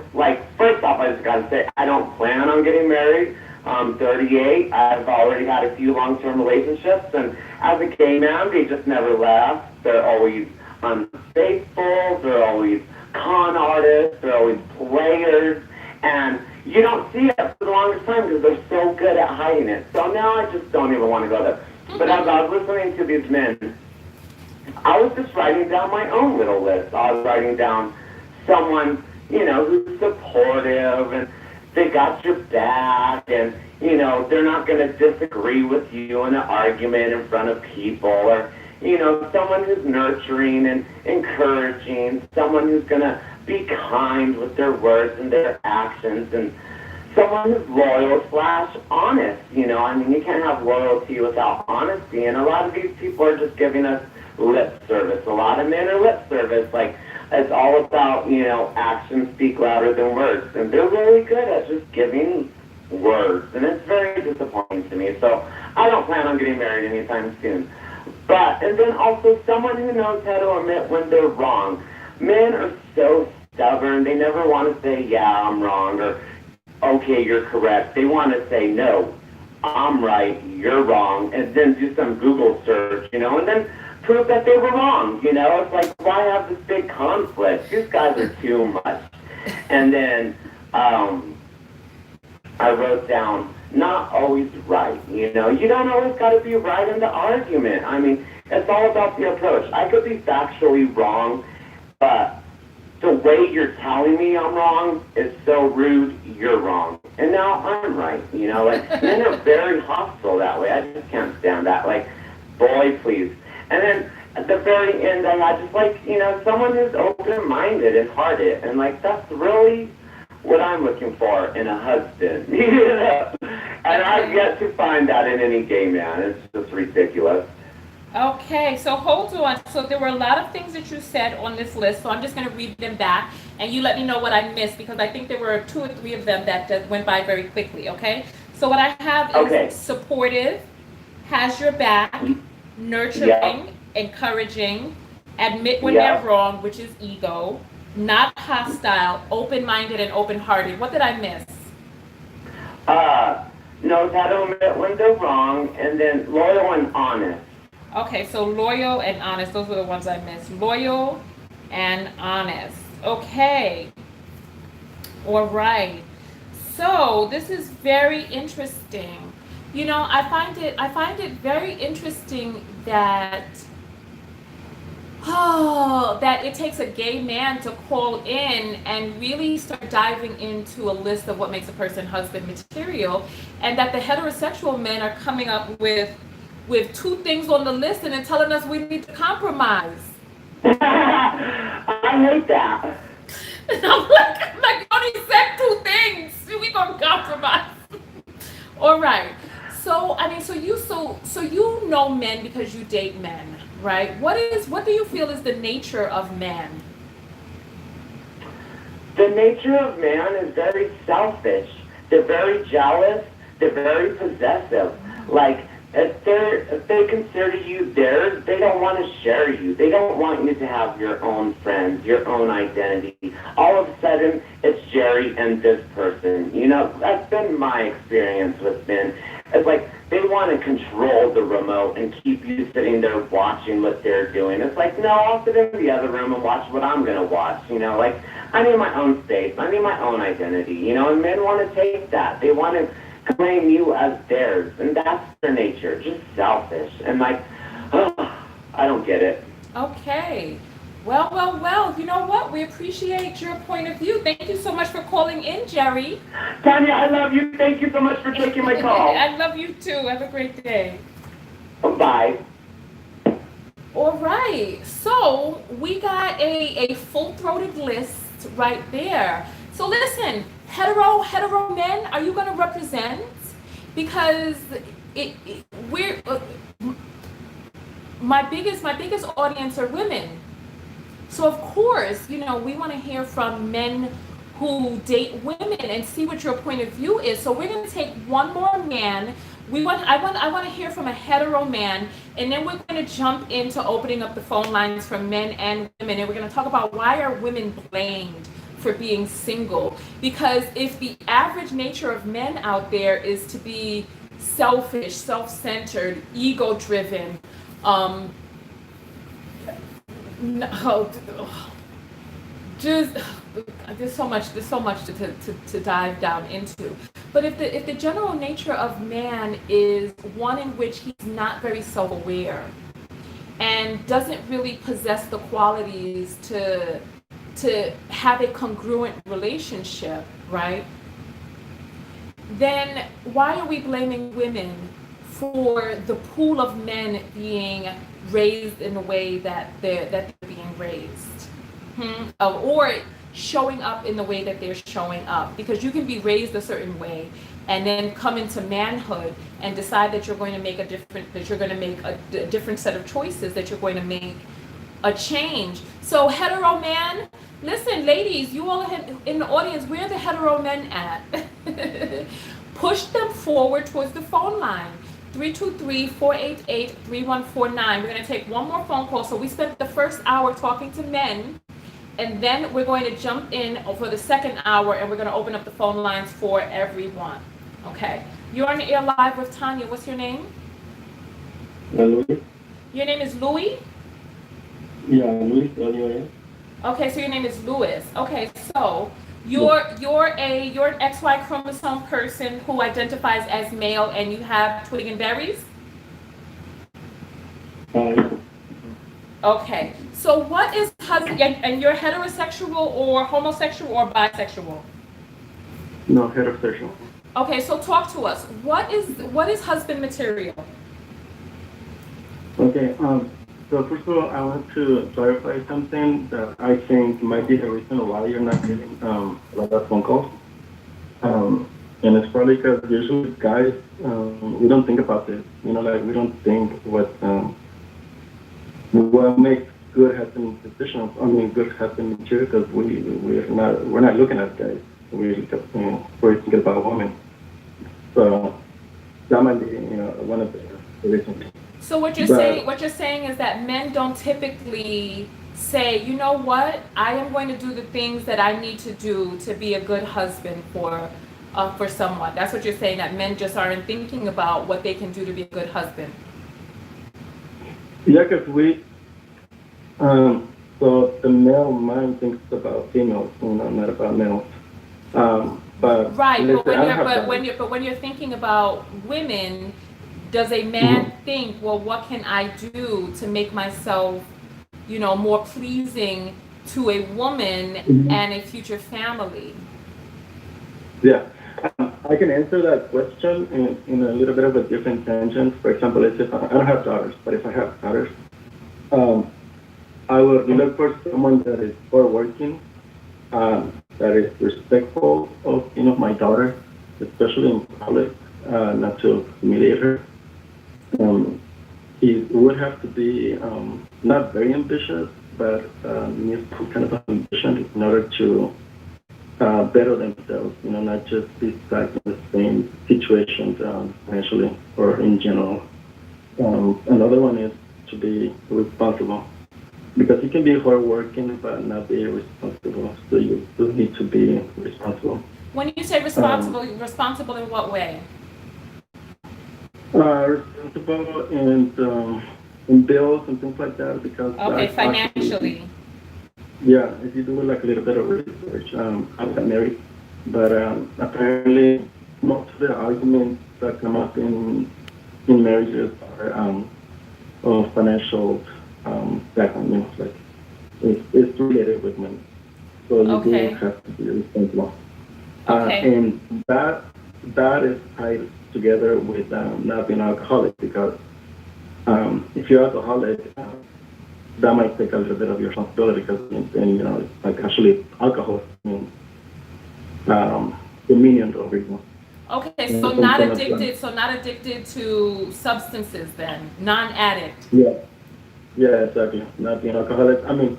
first off, I just got to say, I don't plan on getting married, I'm 38. I've already had a few long-term relationships, and as a gay man, they just never left. They're always unfaithful. They're always con artists. They're always players, and you don't see it for the longest time because they're so good at hiding it. So now I just don't even want to go there. But as I was listening to these men, I was just writing down my own little list. I was writing down someone, you know, who's supportive and they got your back, and, you know, they're not going to disagree with you in an argument in front of people, or, you know, someone who's nurturing and encouraging, someone who's going to be kind with their words and their actions, and someone who's loyal / honest. You know, I mean, you can't have loyalty without honesty, and a lot of these people are just giving us lip service. A lot of men are lip service, like, it's all about, you know, actions speak louder than words, and they're really good at just giving words, and it's very disappointing to me. So I don't plan on getting married anytime soon. But, and then also someone who knows how to admit when they're wrong. Men are so stubborn, they never want to say, yeah, I'm wrong, or okay, you're correct. They want to say, no, I'm right, you're wrong, and then do some Google search, you know, and then prove that they were wrong, you know? It's like, why have this big conflict? These guys are too much. And then I wrote down, not always right, you know? You don't always got to be right in the argument. I mean, it's all about the approach. I could be factually wrong, but the way you're telling me I'm wrong is so rude, you're wrong. And now I'm right, you know? Like, men are very hostile that way. I just can't stand that. Like, boy, please. And then at the very end, I had just like, you know, someone who's open-minded and hearted. And like, that's really what I'm looking for in a husband. You know? And I've yet to find that in any gay man. It's just ridiculous. Okay, so hold on. So there were a lot of things that you said on this list, so I'm just going to read them back, and you let me know what I missed, because I think there were 2 or 3 of them that just went by very quickly, okay? So what I have is supportive, has your back, nurturing, encouraging, admit when they're wrong, which is ego, not hostile, open-minded, and open-hearted. What did I miss? Knows how to admit when they're wrong, and then loyal and honest. Okay, so loyal and honest. Those were the ones I missed. Loyal and honest. Okay. All right. So this is very interesting. You know, I find it very interesting that that it takes a gay man to call in and really start diving into a list of what makes a person husband material, and that the heterosexual men are coming up with 2 things on the list and then telling us we need to compromise. I hate that. And I'm like, only said 2 things. We gonna compromise. All right. So I mean, so you know men because you date men, right? What do you feel is the nature of man? The nature of man is very selfish. They're very jealous. They're very possessive. Like, if they consider you theirs, they don't want to share you. They don't want you to have your own friends, your own identity. All of a sudden, it's Jerry and this person. You know, that's been my experience with men. It's like they want to control the remote and keep you sitting there watching what they're doing. It's like, no, I'll sit in the other room and watch what I'm going to watch. You know, like, I need my own space. I need my own identity. You know, and men want to take that. They want to claim you as theirs, and that's their nature, just selfish. And like, I don't get it. Okay. Well, you know what? We appreciate your point of view. Thank you so much for calling in, Jerry. Tonya, I love you. Thank you so much for taking my call. I love you too. Have a great day. Bye. All right. So we got a full-throated list right there. So listen, hetero men, are you going to represent? Because my biggest audience are women. So of course, you know, we want to hear from men who date women and see what your point of view is. So we're going to take one more man. I want to hear from a hetero man, and then we're going to jump into opening up the phone lines for men and women, and we're going to talk about why are women blamed for being single. Because if the average nature of men out there is to be selfish, self-centered, ego-driven, no, just there's so much to dive down into. But if the general nature of man is one in which he's not very self-aware and doesn't really possess the qualities to have a congruent relationship, right? Then why are we blaming women for the pool of men being raised in the way that they're being raised? Or showing up in the way that they're showing up? Because you can be raised a certain way and then come into manhood and decide that you're going to make a different set of choices, that you're going to make a change. So hetero man, listen, ladies, you all in the audience, where are the hetero men at? Push them forward towards the phone line. 323-488-3149. We're going to take one more phone call. So we spent the first hour talking to men, and then we're going to jump in for the second hour, and we're going to open up the phone lines for everyone. Okay? You're on the air live with Tonya. What's your name? Louis. Your name is Louis? Yeah, Louis. Louis. Okay, so your name is Louis. Okay, so you're an XY chromosome person who identifies as male, and you have twig and berries? Okay, so what is husband, and you're heterosexual or homosexual or bisexual? No, heterosexual. Okay, so talk to us. What is husband material? Okay, so first of all, I want to clarify something that I think might be the reason why you're not getting a lot of phone calls. And it's probably because usually guys, we don't think about this. You know, like we don't think what makes good husband decisions. I mean, good husband material, because we're not looking at guys. We're thinking about women. So that might be one of the reasons. So what you're saying is that men don't typically say, you know what, I am going to do the things that I need to do to be a good husband for someone. That's what you're saying, that men just aren't thinking about what they can do to be a good husband. Yeah, because so the male mind thinks about females, not about males. But right, but when you're thinking about women, does a man think, well, what can I do to make myself, more pleasing to a woman and a future family? Yeah, I can answer that question in a little bit of a different tangent. For example, if I don't have daughters, but if I have daughters, I would look for someone that is hardworking, that is respectful of my daughter, especially in public, not to humiliate her. He would have to be not very ambitious, but needs some kind of ambition in order to better themselves, not just be stuck in the same situations financially or in general. Another one is to be responsible, because you can be hardworking but not be responsible. So you do need to be responsible. When you say responsible, responsible in what way? Responsible in bills and things like that, because financially. Yeah, if you do like a little bit of research, I'm not married, but apparently most of the arguments that come up in marriages are financial background. Like it's related with money, so you do have to be responsible. And that is tied together with not being alcoholic, because if you're alcoholic, that might take a little bit of your responsibility, because it's like actually alcohol means dominion over you. Okay, so not addicted to substances then, non-addict. Yeah, exactly. Not being alcoholic. I mean,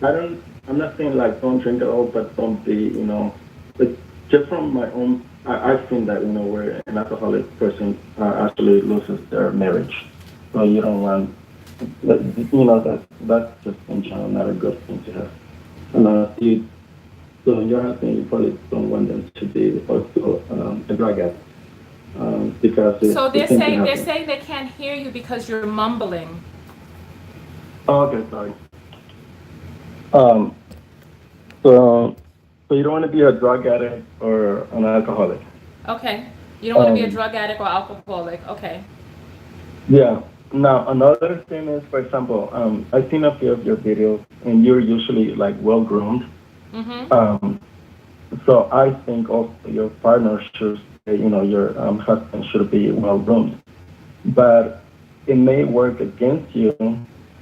I'm not saying like don't drink at all, but don't be, like just from my own, I've seen that, where an alcoholic person actually loses their marriage. So you don't want, that's just in general not a good thing to have. So in your husband, you probably don't want them to be also a drug addict because So it tends to happen. they're saying they can't hear you because you're mumbling. Oh, okay, sorry. Um, so you don't want to be a drug addict or an alcoholic. Okay. You don't want to be a drug addict or alcoholic. Okay. Yeah. Now another thing is, for example, I've seen a few of your videos, and you're usually like well groomed. Mm-hmm. So I think also your partner should, your husband should be well groomed. But it may work against you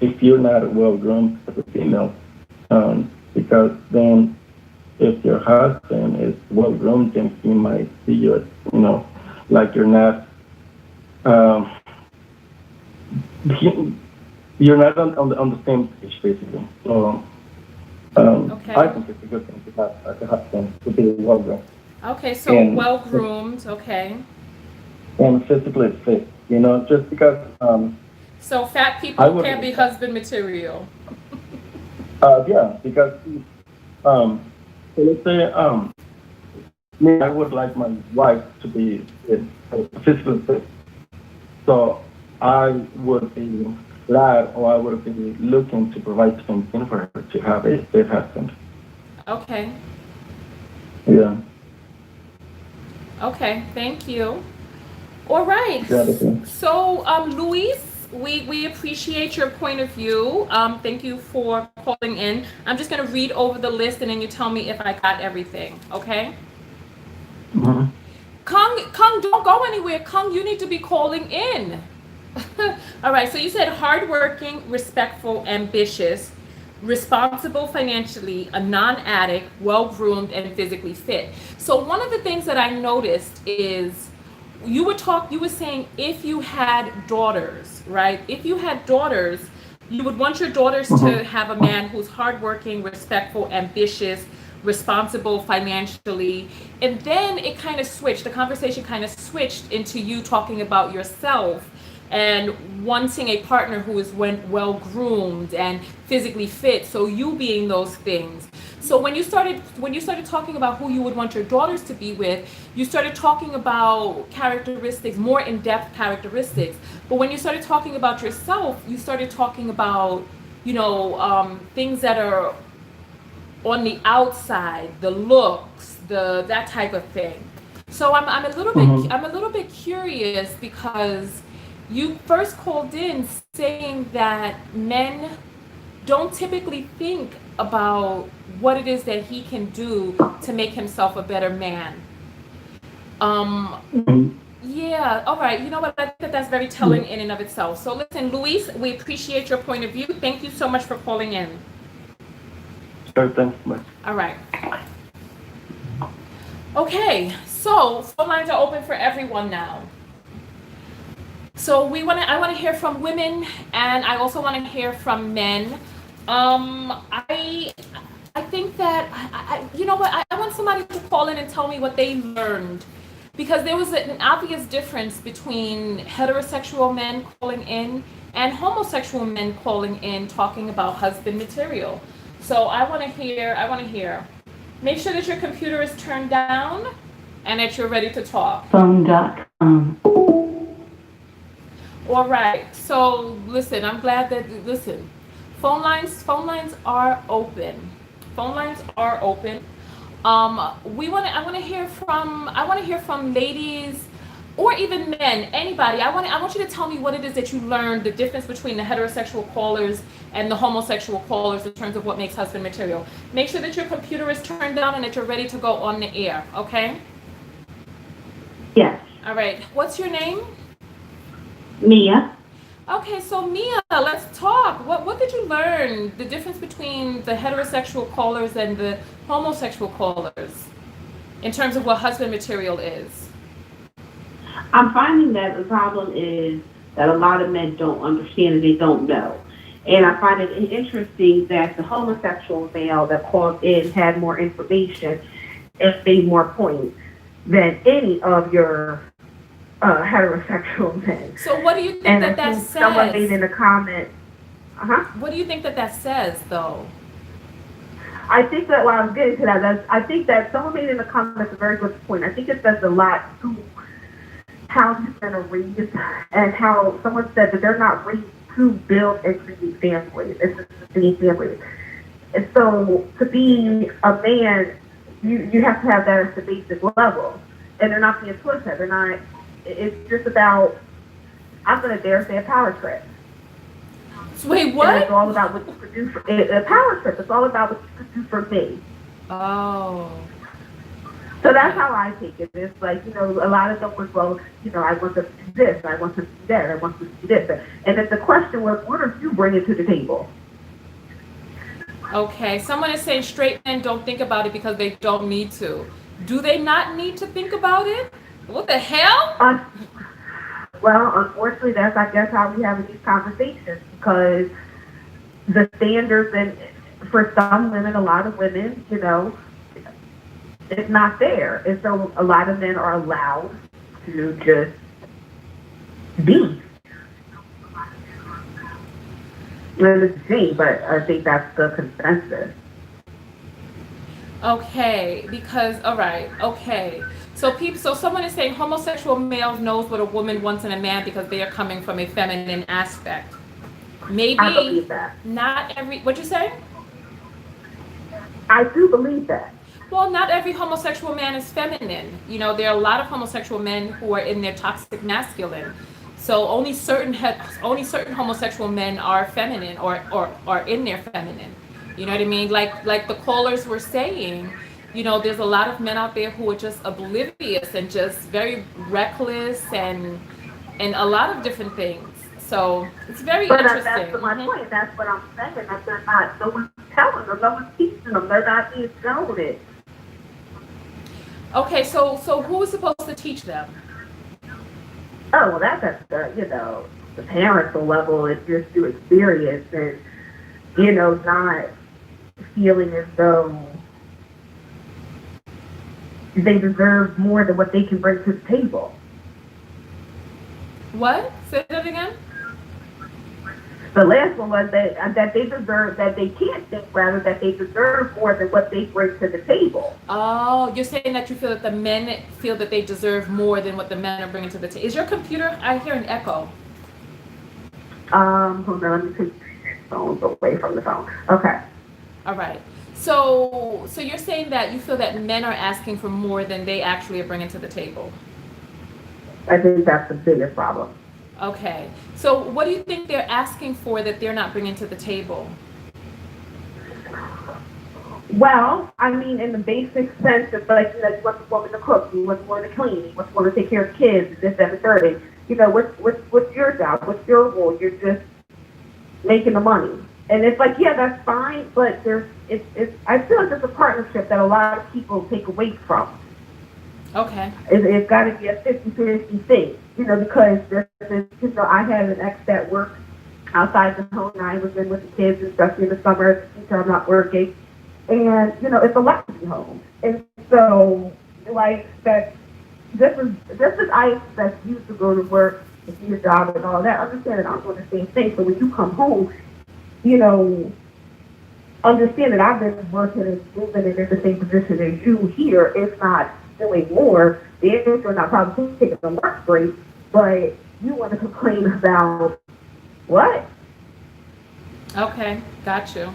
if you're not well groomed as a female, because then if your husband is well groomed, then he might see you as, like you're not, you're not on the same page, basically. So Okay. I think it's a good thing to have as a husband to be well groomed. Okay, so well groomed. Okay. And physically fit, just because. So fat people can't be husband material. Yeah, because so let's say me, I would like my wife to be physically fit. So I would be glad, or I would be looking to provide something for her to have a fit husband. Okay. Yeah. Okay, thank you. All right. So, Luis, we appreciate your point of view. Thank you for calling in. I'm just going to read over the list and then you tell me if I got everything, okay? Mm-hmm. Kung, don't go anywhere. Kung, you need to be calling in. All right, so you said hardworking, respectful, ambitious, responsible financially, a non-addict, well-groomed, and physically fit. So one of the things that I noticed is you were saying if you had daughters, right? If you had daughters, you would want your daughters to have a man who's hardworking, respectful, ambitious, responsible financially. And then it kind of switched, the conversation kind of switched into you talking about yourself and wanting a partner who is well groomed and physically fit. So you being those things. So when you started talking about who you would want your daughters to be with, you started talking about characteristics, more in-depth characteristics. But when you started talking about yourself, you started talking about, things that are on the outside, the looks, that type of thing. So I'm a little bit curious because you first called in saying that men don't typically think about what it is that he can do to make himself a better man. Yeah, all right. You know what? I think that's very telling in and of itself. So listen, Luis, we appreciate your point of view. Thank you so much for calling in. Sure, thanks. Bye. All right. Okay, so phone lines are open for everyone now. So I want to hear from women, and I also want to hear from men. I think that I want somebody to call in and tell me what they learned, because there was an obvious difference between heterosexual men calling in and homosexual men calling in talking about husband material. So I want to hear. Make sure that your computer is turned down and that you're ready to talk. Phone.com. All right. So listen, I'm glad that phone lines are open. Phone lines are open. I want to hear from ladies or even men, anybody. I want you to tell me what it is that you learned, the difference between the heterosexual callers and the homosexual callers in terms of what makes husband material. Make sure that your computer is turned down and that you're ready to go on the air, okay? Yes. All right. What's your name? Mia. Okay, so Mia, let's talk. What did you learn, the difference between the heterosexual callers and the homosexual callers in terms of what husband material is? I'm finding that the problem is that a lot of men don't understand and they don't know. And I find it interesting that the homosexual male that called in had more information and made more points than any of your heterosexual men. So what do you think and that I that think says? Someone made in the comment. What do you think that says, though? I think that while I'm getting to that, I think that someone made in the comments a very good point. I think it says a lot to how these men are raised, and how someone said that they're not raised to build and create families. It's just sustain families. And so to be a man, you have to have that at the basic level. And they're not being taught that. They're not, it's just about, I'm going to dare say, a power trip. Wait, what? And it's all about what you can do for a power trip. It's all about what you can do for me. Oh. So that's how I take it. It's like, a lot of them was, well, I want them to do this, I want them to do that, I want them to do this. And then the question was, what are you bringing to the table? Okay, someone is saying straight men don't think about it because they don't need to. Do they not need to think about it? What the hell? Well, unfortunately, that's, I guess, how we have these conversations, because the standards, and for some women, a lot of women, it's not there. And so a lot of men are allowed to just be. It's a shame, but I think that's the consensus. Okay, because, all right, okay. So someone is saying homosexual males knows what a woman wants in a man because they are coming from a feminine aspect. Maybe I believe that. Not every, what'd you say? I do believe that. Well, not every homosexual man is feminine. There are a lot of homosexual men who are in their toxic masculine. So only certain homosexual men are feminine or are in their feminine. You know what I mean? Like the callers were saying, there's a lot of men out there who are just oblivious and just very reckless and a lot of different things. So it's very interesting. That's my point. That's what I'm saying. That they're not. No one's telling them. No one's teaching them. They're not being shown it. Okay, so who is supposed to teach them? Oh, well, that's at the parental level. It's just through experience and, not feeling as though they deserve more than what they can bring to the table. What? Say that again? The last one was that they deserve, that they can't think, rather, that they deserve more than what they bring to the table. Oh, you're saying that you feel that the men feel that they deserve more than what the men are bringing to the table. Is your computer, I hear an echo. Hold on, let me take the phones away from the phone. Okay. All right. So you're saying that you feel that men are asking for more than they actually are bringing to the table. I think that's the biggest problem. Okay. So what do you think they're asking for that they're not bringing to the table? Well, I mean, in the basic sense, it's like, you want the woman to cook, you want the woman to clean, you want the woman to take care of kids, this, that, and the third. What's your job? What's your role? You're just making the money. And it's like, yeah, that's fine, but I feel like there's a partnership that a lot of people take away from. Okay. It's got to be a 50-50 thing, because I had an ex that worked outside the home, and I was in with the kids, especially in the summer, until I'm not working. And, it's a lot to be home. And so, like, that, this is I expect you to go to work and do your job and all that. Understand that I'm doing the same thing. So when you come home, understand that I've been working and moving in the same position as you here, if not doing more. The answer are not probably taking a lunch break, but you want to complain about what? Okay, got you.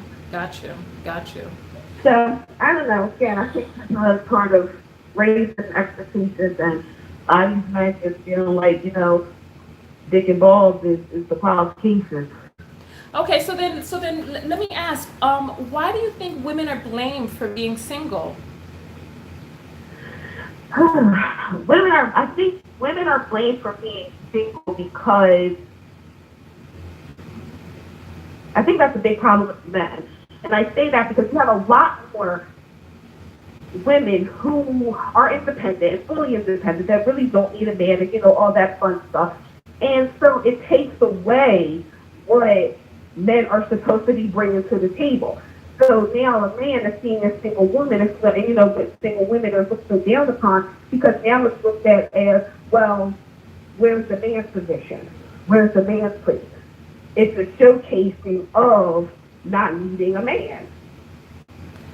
So, I don't know. Again, I think that's part of raising expectations, and I men just feeling like, dick and balls is the qualification. Okay, so then let me ask, why do you think women are blamed for being single? I think women are blamed for being single because I think that's a big problem with men. And I say that because you have a lot more women who are independent, fully independent, that really don't need a man and, all that fun stuff. And so it takes away what men are supposed to be bringing to the table. So now a man is seeing a single woman, with single women are looked so down upon, because now it's looked at as, well, where's the man's position? Where's the man's place? It's a showcasing of not needing a man.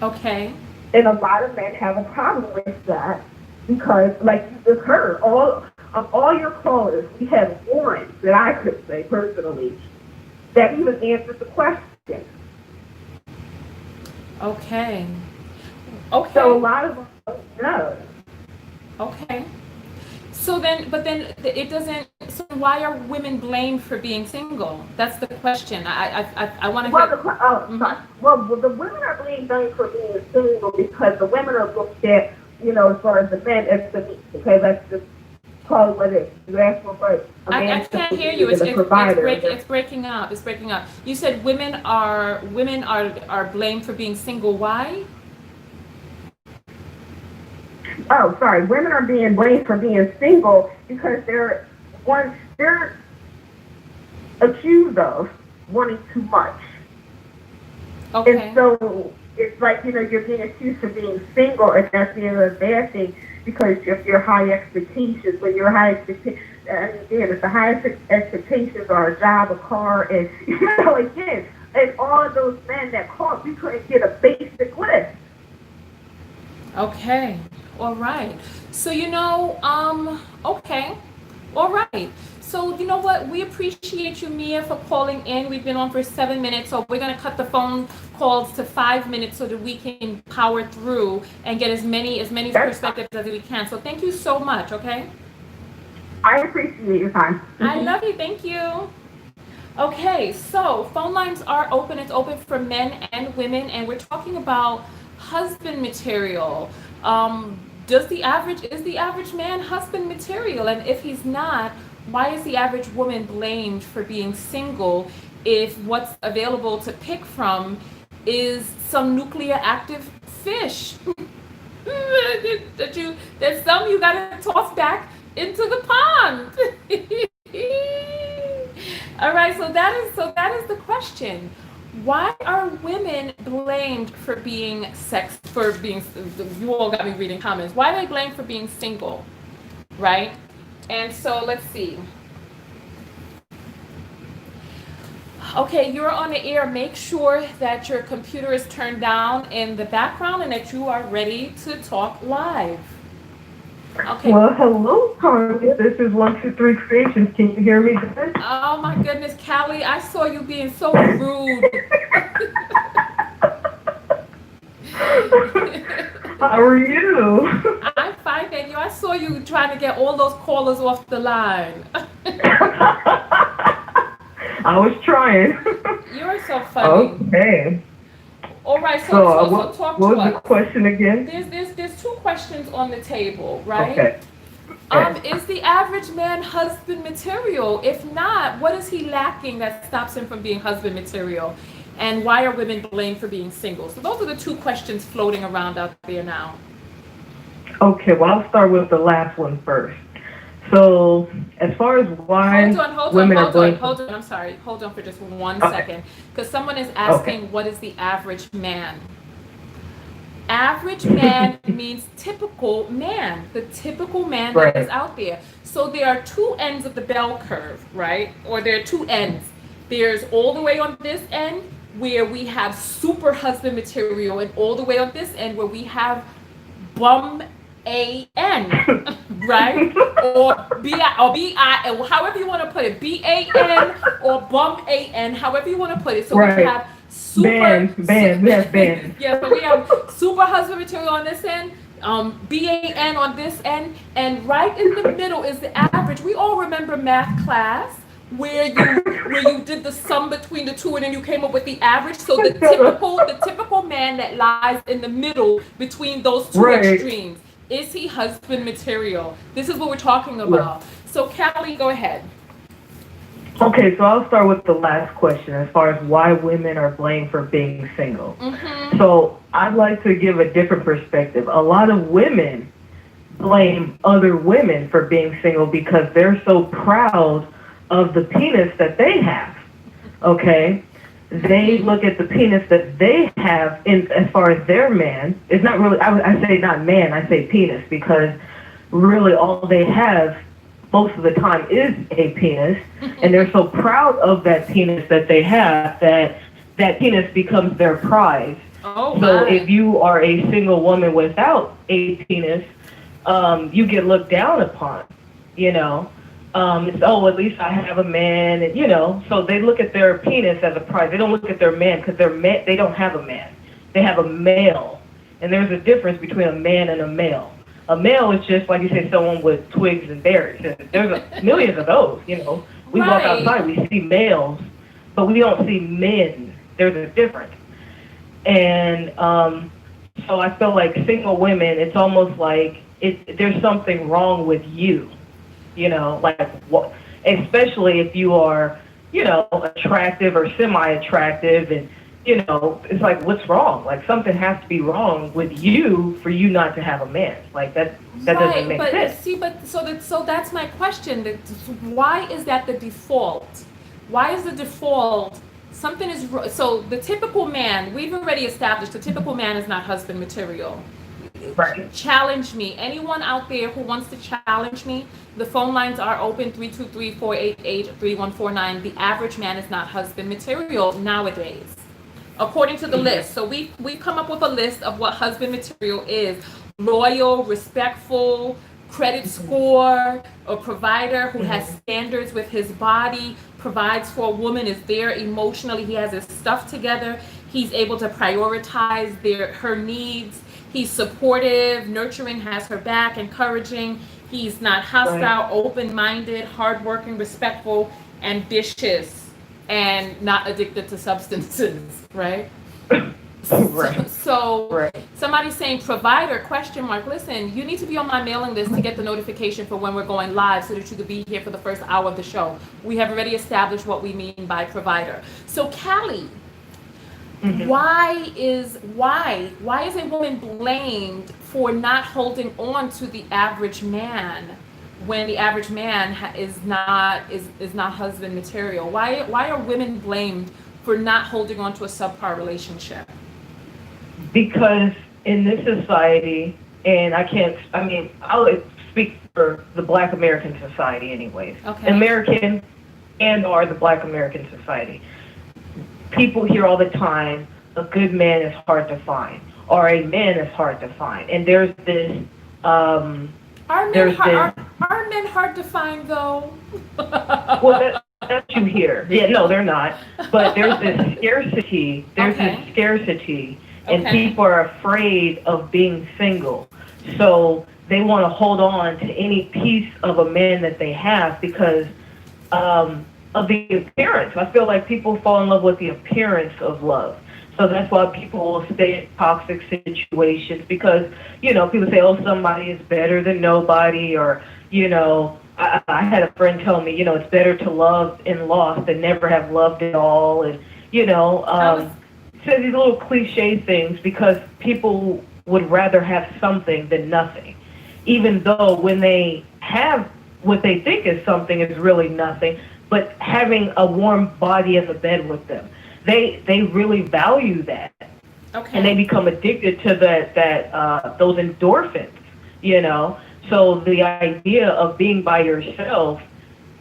Okay. And a lot of men have a problem with that because, like you just heard, all your callers, we had one that I could say personally that even answered the question. Okay. Okay. So a lot of them don't know. Okay. So then, but then it doesn't. So why are women blamed for being single? That's the question. I want to Well, get. sorry. Well, the women are blamed for being single because the women are looked at, as far as the men as the okay. Let's just call it what it is. You ask for a man I can't to hear you. be the provider. It's breaking up. It's breaking up. You said women are blamed for being single. Why? Oh, sorry. Women are being blamed for being single because they're accused of wanting too much. Okay. And so it's like, you're being accused of being single, and that's being a bad thing because of your high expectations. When your high expectations, if the highest expectations are a job, a car, and, again, and all of those men that called, we couldn't get a basic list. Okay. All right. So, okay. All right. So, you know what? We appreciate you, Mia, for calling in. We've been on for 7 minutes, so we're going to cut the phone calls to 5 minutes so that we can power through and get as many perspectives as we can. So thank you so much, okay? I appreciate your time. I love you. Thank you. Okay, so phone lines are open. It's open for men and women, and we're talking about husband material. Is the average man husband material? And if he's not, why is the average woman blamed for being single if what's available to pick from is some nuclear active fish? There's some you gotta toss back into the pond. All right, so that is the question. Why are women blamed for being you all got me reading comments. Why are they blamed for being single? Right? And so let's see. Okay, you're on the air. Make sure that your computer is turned down in the background and that you are ready to talk live. Okay. Well, hello, Tonya. This is 123 Creations. Can you hear me good? Oh my goodness, Callie, I saw you being so rude. How are you? I'm fine, thank you. I saw you trying to get all those callers off the line. I was trying. You're so funny. Okay. All right, so talk to us. What was the question again? There's two questions on the table, right? Okay. Is the average man husband material? If not, what is he lacking that stops him from being husband material? And why are women blamed for being single? So those are the two questions floating around out there now. Okay, well, I'll start with the last one first. So, as far as why women are blamed... Hold on, I'm sorry. Hold on for just 1 second. Because someone is asking, what is the average man? Average man means typical man, the typical man that is out there. So there are two ends of the bell curve, right? Or there are two ends. There's all the way on this end where we have super husband material, and all the way on this end where we have bum A-N, right? Or B-I, or however you want to put it, B-A-N or bum A-N, however you want to put it. So we have super band. Yeah, so we have super husband material on this end, BAN on this end, and right in the middle is the average. We all remember math class where you did the sum between the two and then you came up with the average. So the typical man that lies in the middle between those two extremes, is he husband material? This is what we're talking about. So Callie, go ahead. Okay, so I'll start with the last question as far as why women are blamed for being single. Mm-hmm. So I'd like to give a different perspective. A lot of women blame other women for being single because they're so proud of the penis that they have. Okay? They look at the penis that they have as far as their man. It's not really, I say not man, I say penis, because really all they have most of the time is a penis, and they're so proud of that penis that they have that penis becomes their prize. Oh So my. if you are a single woman without a penis, you get looked down upon, you know. It's, oh, at least I have a man, and, you know, so they look at their penis as a prize. They don't look at their man because they don't have a man. They have a male. And there's a difference between a man and a male. A male is just, like you say, someone with twigs and berries. And there's millions of those, you know. We walk Right. outside, we see males, but we don't see men. There's a difference. And so I feel like single women, it's almost like there's something wrong with you, you know, like what, especially if you are, you know, attractive or semi-attractive, and you know, it's like, what's wrong? Like something has to be wrong with you for you not to have a man. Like that doesn't make sense. See, so that's my question. Why is that the default? Why is the default? Something is so the typical man. We've already established the typical man is not husband material. Right. Challenge me. Anyone out there who wants to challenge me, the phone lines are open 323-488-3149. The average man is not husband material nowadays, according to the list. So we've come up with a list of what husband material is: loyal, respectful, credit score, a provider who has standards with his body, provides for a woman, is there emotionally, he has his stuff together, he's able to prioritize her needs, he's supportive, nurturing, has her back, encouraging, he's not hostile, right, open-minded, hardworking, respectful, ambitious, and not addicted to substances, right? Right. So right. Somebody's saying provider, question mark. Listen, you need to be on my mailing list to get the notification for when we're going live so that you could be here for the first hour of the show. We have already established what we mean by provider. So Callie, why is a woman blamed for not holding on to the average man when the average man is not husband material? Why are women blamed for not holding on to a subpar relationship? Because in this society, and I'll speak for the Black American society anyways. Okay. American or the Black American society. People hear all the time, a good man is hard to find, or a man is hard to find. And there's this, Are men hard to find though? Well, that's you hear. Yeah, no, they're not. But there's this scarcity. And people are afraid of being single. So they want to hold on to any piece of a man that they have because of the appearance. I feel like people fall in love with the appearance of love. So that's why people will stay in toxic situations because, you know, people say, oh, somebody is better than nobody, or, you know, I had a friend tell me, you know, it's better to love and lost than never have loved at all. And, you know, so these little cliche things because people would rather have something than nothing, even though when they have what they think is something is really nothing, but having a warm body in the bed with them, they really value that. Okay. And they become addicted to those endorphins, you know. So the idea of being by yourself,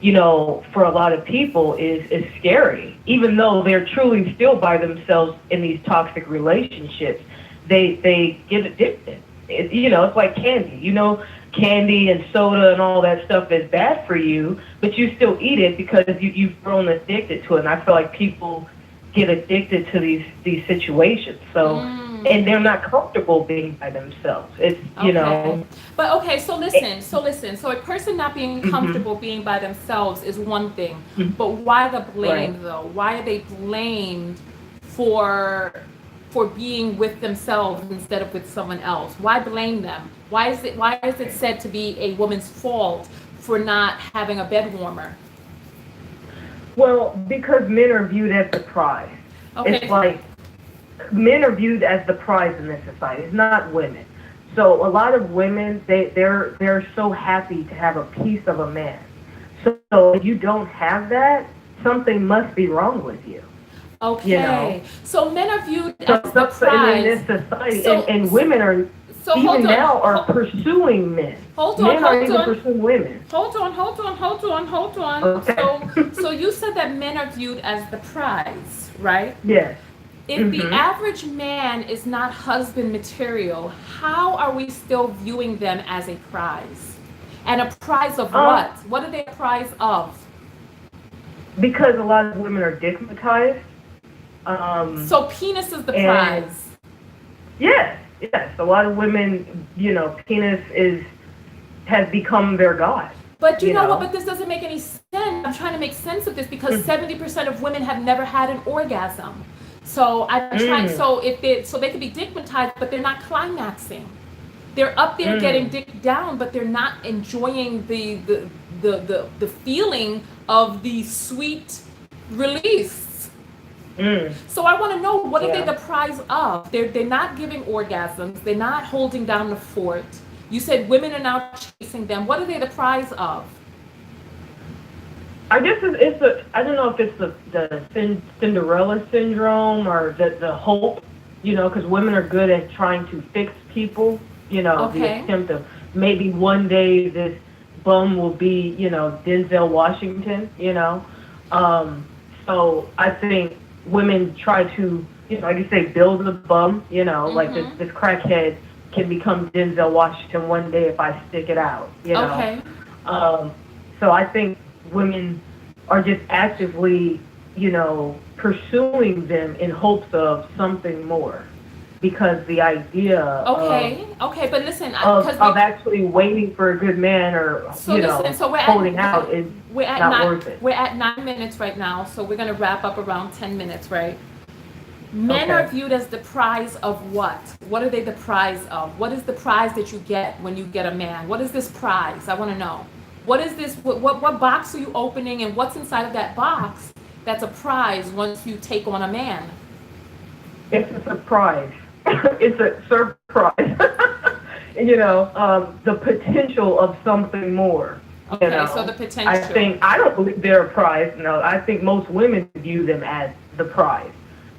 you know, for a lot of people is scary. Even though they're truly still by themselves in these toxic relationships, they get addicted. You know, it's like candy. You know, candy and soda and all that stuff is bad for you, but you still eat it because you've grown addicted to it. And I feel like people get addicted to these situations. So, and they're not comfortable being by themselves. It's, you know. But okay, so listen. So a person not being comfortable being by themselves is one thing. But why the blame though? Why are they blamed for being with themselves instead of with someone else? Why blame them? Why is it said to be a woman's fault for not having a bed warmer? Well, because men are viewed as the prize. Okay. It's like men are viewed as the prize in this society. It's not women. So a lot of women, they're so happy to have a piece of a man. So if you don't have that, something must be wrong with you. Okay. You know? So men are viewed as the prize. In this society, and women are pursuing men. Men are even pursuing women. Hold on. Okay. So you said that men are viewed as the prize, right? Yes. If the average man is not husband material, how are we still viewing them as a prize? And a prize of what? What are they a prize of? Because a lot of women are digmatized. So penis is the prize. Yes. A lot of women, penis has become their god. But you know what? But this doesn't make any sense. I'm trying to make sense of this because 70% of women have never had an orgasm. So I'm trying. So they could be digmatized, but they're not climaxing. They're up there getting dick down, but they're not enjoying the feeling of the sweet release. So I want to know, what are they the prize of? They're not giving orgasms. They're not holding down the fort. You said women are now chasing them. What are they the prize of? I guess I don't know if it's the Cinderella syndrome or the hope, because women are good at trying to fix people, the attempt of maybe one day this bum will be, Denzel Washington, So I think women try to, like you say, build a bum, like this crackhead can become Denzel Washington one day if I stick it out, Okay. So I think women are just actively, pursuing them in hopes of something more, because the idea but listen, of actually waiting for a good man or holding out is not worth it. We're at 9 minutes right now, so we're gonna wrap up around 10 minutes, right? Men are viewed as the prize of what? What are they the prize of? What is the prize that you get when you get a man? What is this prize? I want to know. What is this? What box are you opening, and what's inside of that box that's a prize once you take on a man? It's a surprise. It's a surprise. The potential of something more. Okay, so the potential. I don't believe they're a prize. No, I think most women view them as the prize.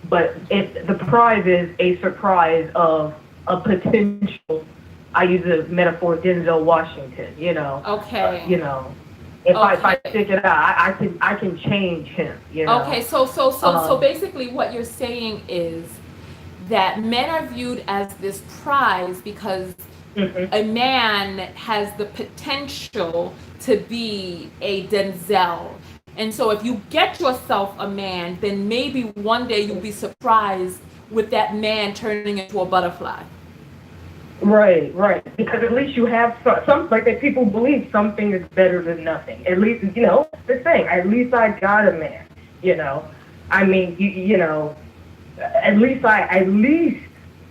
But the prize is a surprise of a potential. I use the metaphor Denzel Washington. Okay. If I stick it out, I can change him. Okay, so basically, what you're saying is that men are viewed as this prize because a man has the potential to be a Denzel. And so if you get yourself a man, then maybe one day you'll be surprised with that man turning into a butterfly. Right. Because at least you have some like that. People believe something is better than nothing. At least, the thing. At least I got a man. I mean, at least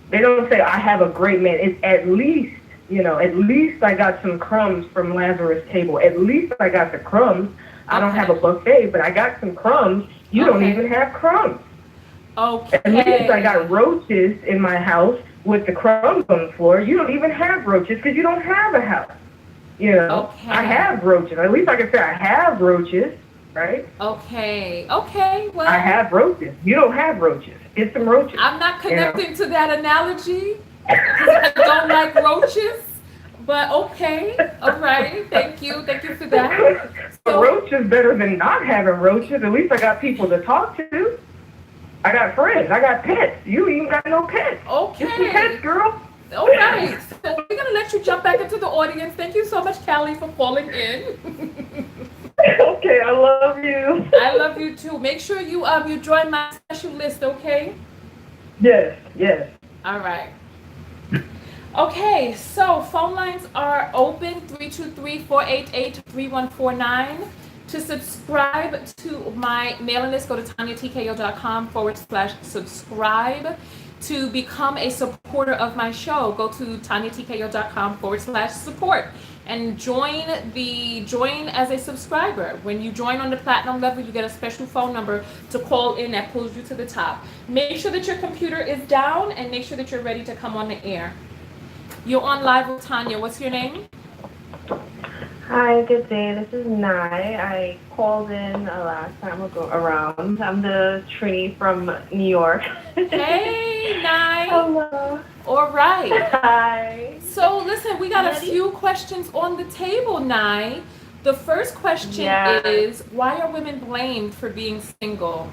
they don't say I have a great man. It's at least, at least I got some crumbs from Lazarus' table. At least I got the crumbs. I don't have a buffet, but I got some crumbs. You don't even have crumbs. Okay. At least I got roaches in my house with the crumbs on the floor. You don't even have roaches because you don't have a house. I have roaches. At least I can say I have roaches, right? Okay, well. I have roaches. You don't have roaches. Get some roaches. I'm not connecting to that analogy because I don't like roaches. But okay, all right. Thank you for that. So, roach is better than not having roaches. At least I got people to talk to. I got friends. I got pets. You ain't got no pets. Okay. Get some pets, girl. All right. So we're gonna let you jump back into the audience. Thank you so much, Callie, for calling in. Okay, I love you. I love you too. Make sure you join my special list, okay? Yes. All right. Okay, so phone lines are open, 323-488-3149. To subscribe to my mailing list, go to TonyaTKO.com/subscribe. To become a supporter of my show, go to TonyaTKO.com/support and join as a subscriber. When you join on the platinum level, you get a special phone number to call in that pulls you to the top. Make sure that your computer is down and make sure that you're ready to come on the air. You're on live with Tonya. What's your name? Hi, good day. This is Nye. I called in last time around. I'm the Trini from New York. Hey, Nye. Hello. All right. Hi. So listen, we got a few questions on the table, Nye. The first question is, why are women blamed for being single?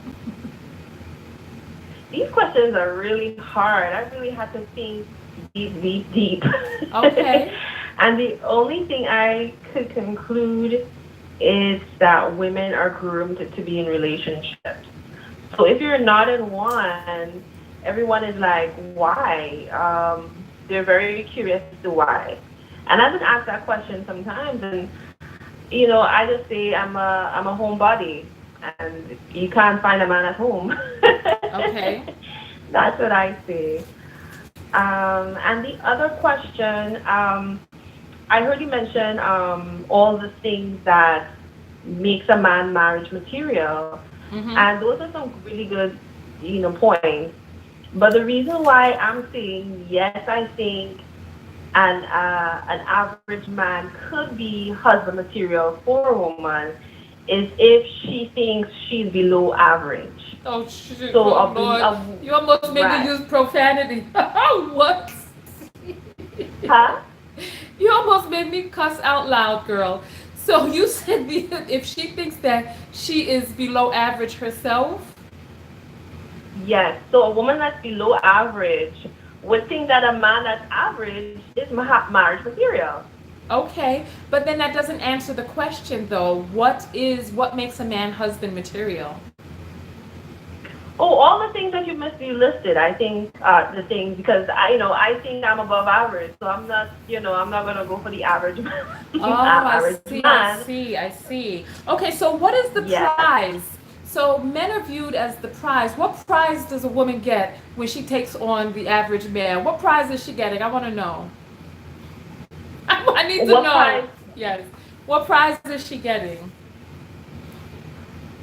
These questions are really hard. I really had to think deep. Okay. And the only thing I could conclude is that women are groomed to be in relationships. So if you're not in one, everyone is like, why? They're very curious as to why. And I've been asked that question sometimes, and I just say I'm a homebody, and you can't find a man at home. Okay. That's what I say. And the other question, I heard you mention all the things that makes a man marriage material, Mm-hmm. and those are some really good, points. But the reason why I'm saying yes, I think an average man could be husband material for a woman is if she thinks she's below average. Oh, shoot. So Oh, Lord. You almost made me right. use profanity. What? Huh? You almost made me cuss out loud, girl. So you said if she thinks that she is below average herself? Yes. So a woman that's below average would think that a man that's average is marriage material. Okay, but then that doesn't answer the question though. What makes a man husband material? Oh, all the things that you listed, I think the things because I think I'm above average, so I'm not gonna go for the average Oh, I average see, man. I see. Okay, so what is the Yes. prize? So men are viewed as the prize. What prize does a woman get when she takes on the average man? What prize is she getting? I want to know. I need to What know. price? Yes. What prize is she getting?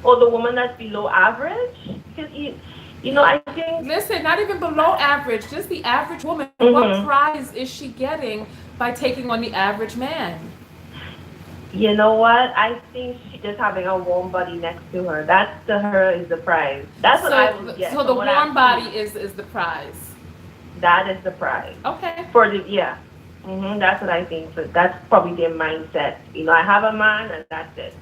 Or the woman that's below average? Because I think. Listen, not even below average, just the average woman. What Mhm. prize is she getting by taking on the average man? You know what? I think she's just having a warm body next to her. That to her is the prize. That's what I would get. So the from what I've warm body seen. is the prize. That is the prize. Okay. For the yeah. That's what I think. So that's probably their mindset. I have a man and that's it.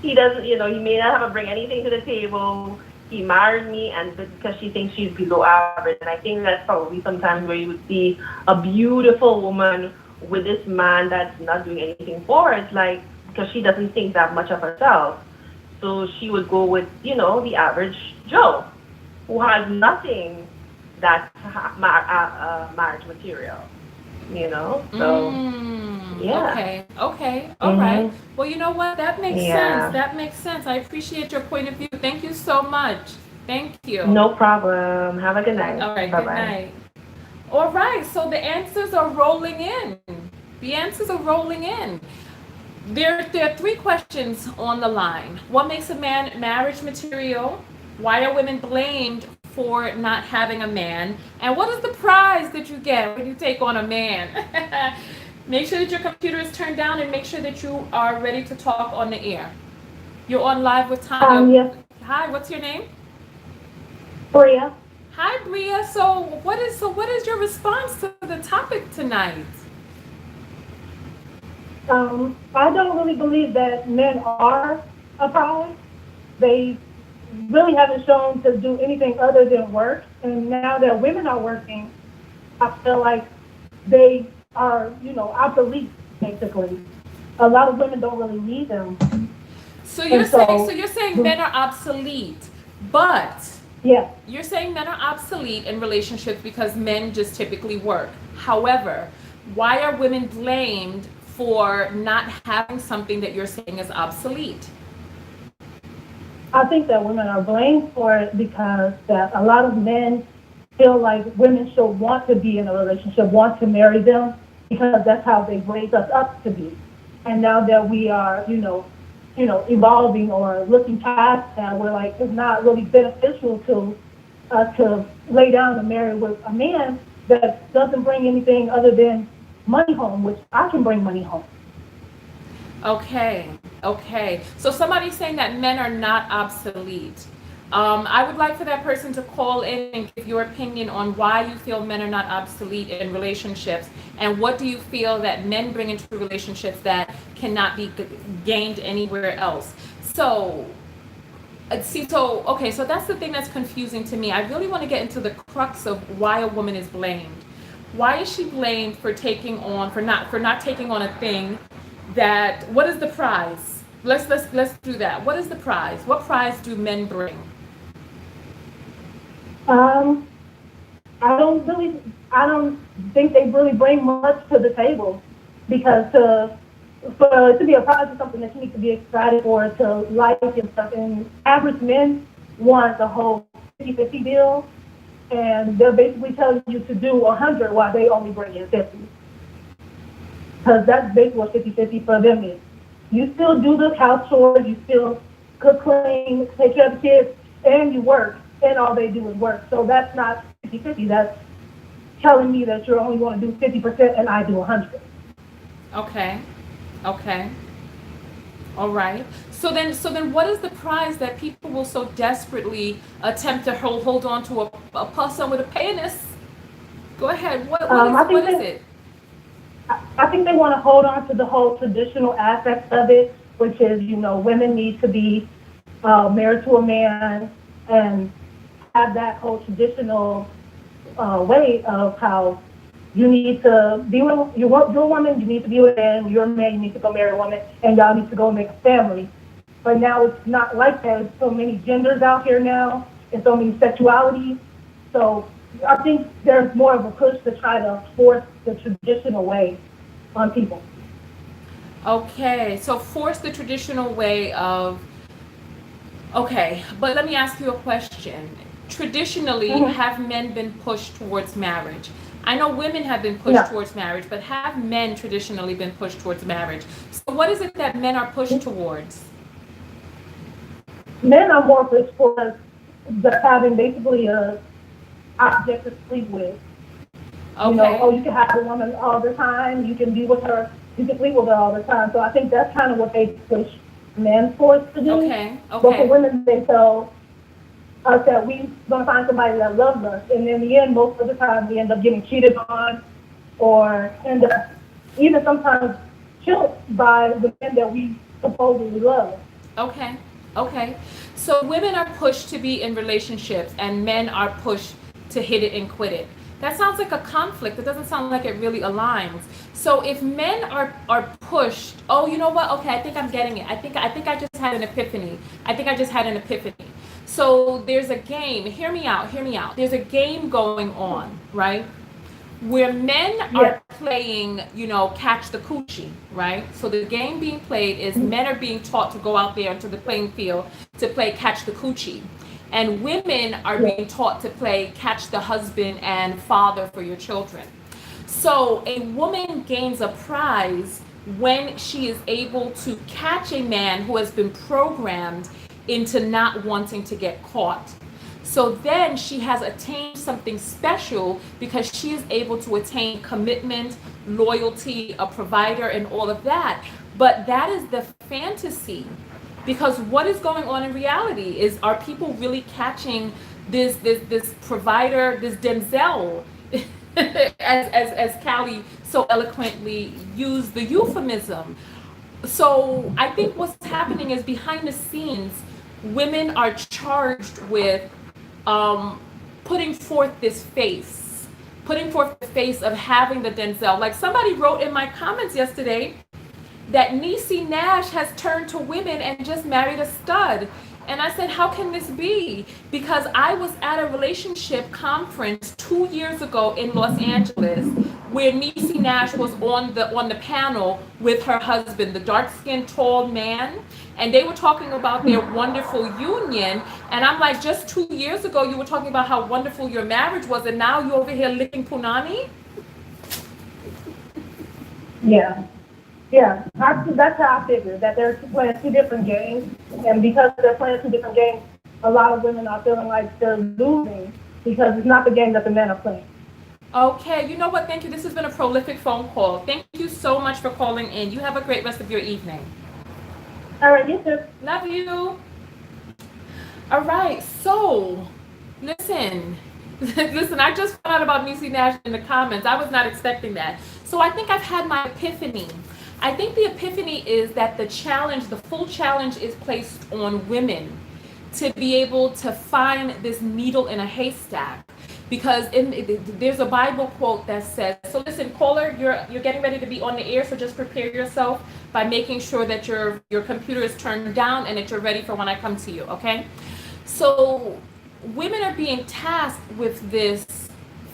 He doesn't. He may not have to bring anything to the table. He married me, and because she thinks she's below average, and I think that's probably sometimes where you would see a beautiful woman with this man that's not doing anything for her. It's like because she doesn't think that much of herself, so she would go with the average Joe who has nothing that's marriage material. So yeah. Okay, all right. Mhm. Well, you know what? That makes sense. Yeah. That makes sense. I appreciate your point of view. Thank you so much. Thank you. No problem. Have a good night. All right, Bye good bye. night. All right, so the answers are rolling in. The answers are rolling in. There are three questions on the line. What makes a man marriage material? Why are women blamed for not having a man? And what is the prize that you get when you take on a man? Make sure that your computer is turned down and make sure that you are ready to talk on the air. You're on live with Tonya. Yes, Hi, what's your name? Bria. Hi, Bria. So what is your response to the topic tonight? I don't really believe that men are a prize. They really haven't shown to do anything other than work. And now that women are working, I feel like they are, obsolete, basically. A lot of women don't really need them. So you're And saying men are obsolete, but yeah, you're saying men are obsolete in relationships because men just typically work. However, why are women blamed for not having something that you're saying is obsolete? I think that women are blamed for it because that a lot of men feel like women should want to be in a relationship, want to marry them, because that's how they raised us up to be. And now that we are, evolving or looking past that, we're like, it's not really beneficial to lay down and marry with a man that doesn't bring anything other than money home, which I can bring money home. Okay. So somebody's saying that men are not obsolete. I would like for that person to call in and give your opinion on why you feel men are not obsolete in relationships, and what do you feel that men bring into relationships that cannot be gained anywhere else. So See, so okay, so that's the thing that's confusing to me. I really want to get into the crux of why a woman is blamed. Why is she blamed for taking on for not taking on a thing that what is the prize? Let's do that. What is the prize? What prize do men bring? I don't think they really bring much to the table, because for it to be a prize is something that you need to be excited for, to like and stuff. And average men want the whole 50-50 deal, and they're basically telling you to do 100 while they only bring in 50. Because that's basically what 50-50 for them is. You still do the house chores, you still cook, clean, take care of the kids, and you work, and all they do is work. So that's not 50-50. That's telling me that you're only going to do 50% and I do 100. Okay. All right. So then what is the prize that people will so desperately attempt to hold on to a person with a penis? Go ahead. What is it? I think they want to hold on to the whole traditional aspect of it, which is, women need to be married to a man and have that whole traditional way of how you need to be with, you're a woman, you need to be with a man, you're a man, you need to go marry a woman, and y'all need to go make a family. But now it's not like that. There's so many genders out here now, and so many sexualities. So I think there's more of a push to try to force the traditional way on people. Okay, so force the traditional way of, okay, but let me ask you a question. Traditionally, have men been pushed towards marriage? I know women have been pushed towards marriage, but have men traditionally been pushed towards marriage? So what is it that men are pushed towards? Men are more pushed towards having basically a object to sleep with. Okay. You can have a woman all the time, you can be with her, you can sleep with her all the time. So I think that's kind of what they push men towards to do. Okay. But for women, they tell us that we're going to find somebody that loves us. And in the end, most of the time, we end up getting cheated on, or end up even sometimes killed by the men that we supposedly love. Okay. So women are pushed to be in relationships and men are pushed to hit it and quit it. That sounds like a conflict. It doesn't sound like it really aligns. So if men are pushed, oh, you know what? Okay, I think I'm getting it. I think I just had an epiphany. So there's a game. Hear me out. There's a game going on, right? Where men are playing, catch the coochie, right? So the game being played is men are being taught to go out there into the playing field to play catch the coochie. And women are being taught to play catch the husband and father for your children. So a woman gains a prize when she is able to catch a man who has been programmed into not wanting to get caught. So then she has attained something special because she is able to attain commitment, loyalty, a provider, and all of that. But that is the fantasy, because what is going on in reality is, are people really catching this provider, this Denzel, as Callie so eloquently used the euphemism. So I think what's happening is, behind the scenes, women are charged with putting forth the face of having the Denzel. Like somebody wrote in my comments yesterday that Niecy Nash has turned to women and just married a stud. And I said, how can this be? Because I was at a relationship conference 2 years ago in Los Angeles where Niecy Nash was on the panel with her husband, the dark-skinned, tall man, and they were talking about their wonderful union. And I'm like, just 2 years ago, you were talking about how wonderful your marriage was, and now you're over here licking punani? Yeah, that's how I figured, that they're playing two different games, and because they're playing two different games, a lot of women are feeling like they're losing because it's not the game that the men are playing. Okay, you know what? Thank you. This has been a prolific phone call. Thank you so much for calling in. You have a great rest of your evening. All right, you too. Love you. All right, so listen, I just found out about Niecy Nash in the comments. I was not expecting that. So I think I've had my epiphany. I think the epiphany is that the full challenge is placed on women. to be able to find this needle in a haystack. Because there's a Bible quote that says, so listen, caller, you're getting ready to be on the air, so just prepare yourself by making sure that your computer is turned down and that you're ready for when I come to you, okay? So women are being tasked with this,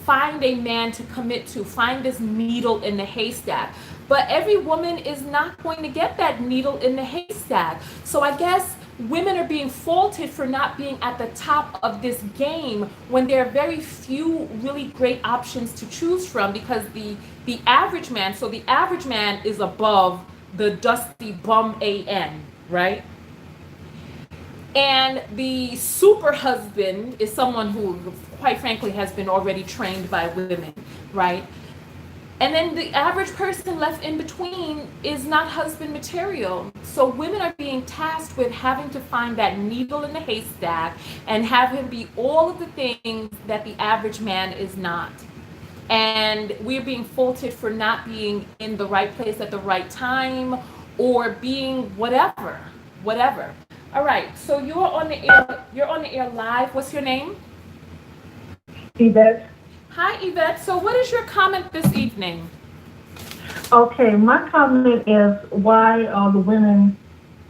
find a man to commit to, find this needle in the haystack. But every woman is not going to get that needle in the haystack. So I guess women are being faulted for not being at the top of this game when there are very few really great options to choose from, because the average man, so the average man is above the dusty bum AM, right? And the super husband is someone who, quite frankly, has been already trained by women, right? And then the average person left in between is not husband material. So women are being tasked with having to find that needle in the haystack and have him be all of the things that the average man is not. And we're being faulted for not being in the right place at the right time, or being whatever. All right, so you're on the air live. What's your name? Yvette. Hi, Yvette. So what is your comment this evening? Okay, my comment is, why are the women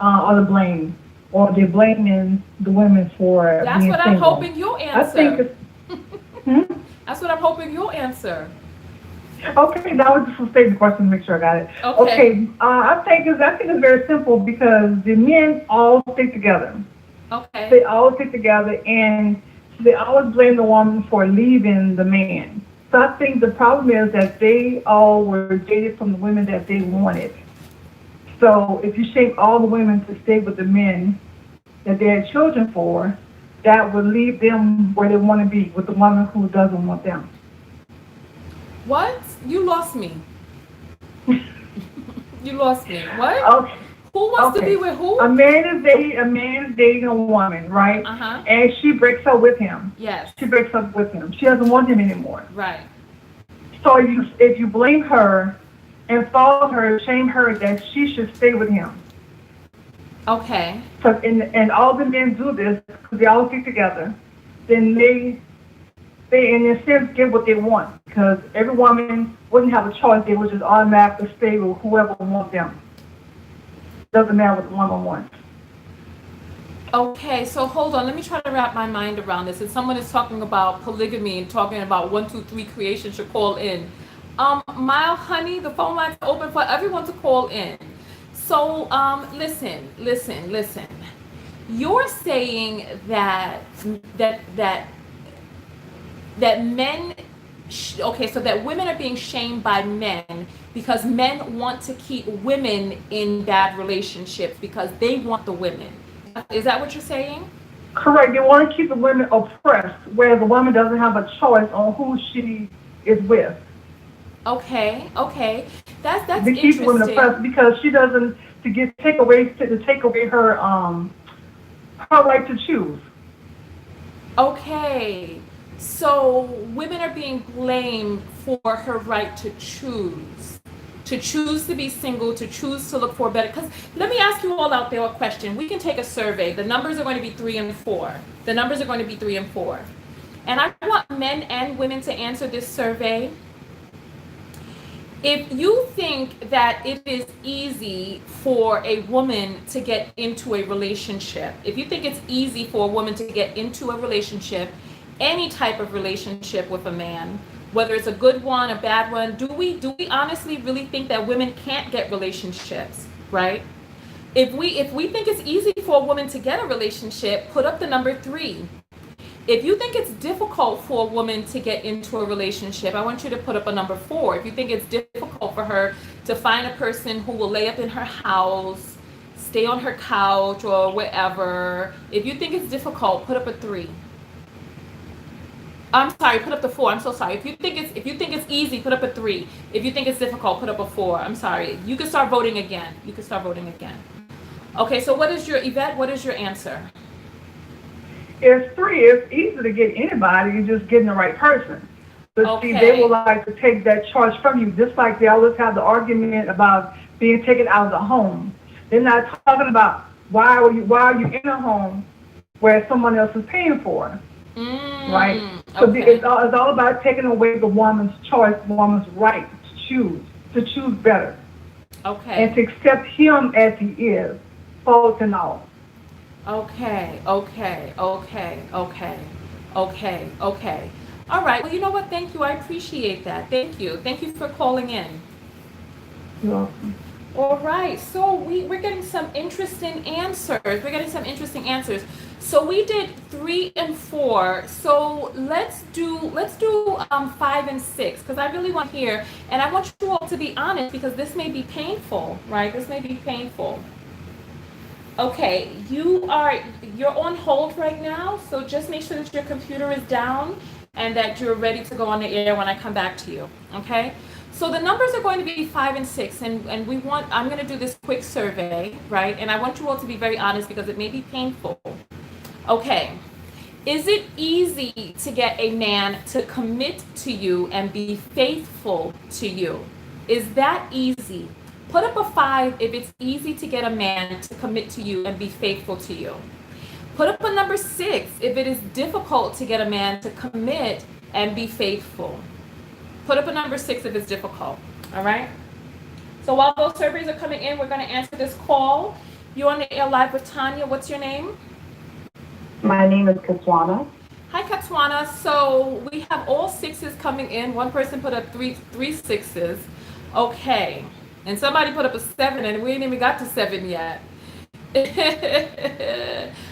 are to blame, or they're blaming the women for That's being what single? I'm hoping you'll answer. I think it's, That's what I'm hoping you'll answer. Okay, that was just to state the question to make sure I got it. Okay. I think it's very simple, because the men all stick together. Okay. They all stick together, and they always blame the woman for leaving the man. So I think the problem is that they all were dated from the women that they wanted. So if you shape all the women to stay with the men that they had children for, that would leave them where they want to be, with the woman who doesn't want them. What? You lost me. You lost me. What? Okay. Who wants to be with who? A man is dating a woman, right? Uh-huh. And she breaks up with him. Yes. She breaks up with him. She doesn't want him anymore. Right. So if you blame her and fault her, shame her that she should stay with him. Okay. And all the men do this because they all stick together. Then they in a sense get what they want, because every woman wouldn't have a choice. They would just automatically stay with whoever wants them. Doesn't matter what the woman wants. Okay, so hold on. Let me try to wrap my mind around this. And someone is talking about polygamy and talking about 1, 2, 3 creation should call in. Mile Honey, the phone line's open for everyone to call in. So listen. You're saying that men, so that women are being shamed by men because men want to keep women in bad relationships because they want the women. Is that what you're saying? Correct. They want to keep the women oppressed, whereas the woman doesn't have a choice on who she is with. Okay. That's they keep the women oppressed because she doesn't take away her right to choose. Okay. So women are being blamed for her right to choose to be single, to choose to look for better. Because let me ask you all out there a question. We can take a survey. The numbers are going to be 3 and 4. And I want men and women to answer this survey. If you think that it is easy for a woman to get into a relationship, if you think it's easy for a woman to get into a relationship, any type of relationship with a man, whether it's a good one, a bad one, do we honestly really think that women can't get relationships, right? If we think it's easy for a woman to get a relationship, put up the number 3. If you think it's difficult for a woman to get into a relationship, I want you to put up a number 4. If you think it's difficult for her to find a person who will lay up in her house, stay on her couch or wherever, if you think it's difficult, put up a 3. I'm sorry, put up the 4. I'm so sorry. If you think it's easy, put up a 3. If you think it's difficult, put up a 4. I'm sorry. You can start voting again. Okay, so what is your answer? It's 3. It's easy to get anybody. You're just getting the right person. But see, they will like to take that charge from you, just like they always have the argument about being taken out of the home. They're not talking about why are you in a home where someone else is paying for it. Right? So Okay. it's all about taking away the woman's choice, woman's right to choose better, Okay. and to accept him as he is, faults and all. Okay. Okay. Okay. Okay. Okay. Okay. All right. Well, you know what? Thank you. I appreciate that. Thank you. Thank you for calling in. You know? All right, so we're getting some interesting answers. We're getting some interesting answers. So we did 3 and 4. So let's do 5 and 6, because I really want to hear, and I want you all to be honest, because this may be painful, right? This may be painful. Okay, you're on hold right now, so just make sure that your computer is down and that you're ready to go on the air when I come back to you. Okay? So the numbers are going to be 5 and 6, and I'm going to do this quick survey, right? And I want you all to be very honest because it may be painful. Okay. Is it easy to get a man to commit to you and be faithful to you? Is that easy? Put up a 5 if it's easy to get a man to commit to you and be faithful to you. Put up a number 6 if it is difficult to get a man to commit and be faithful. Put up a number 6 if it's difficult. All right? So while those surveys are coming in, we're going to answer this call. You're on the air live with Tonya. What's your name? My name is Katwana. Hi, Katwana. So we have all 6s coming in. One person put up three 6s. Okay. And somebody put up a 7, and we ain't even got to 7 yet.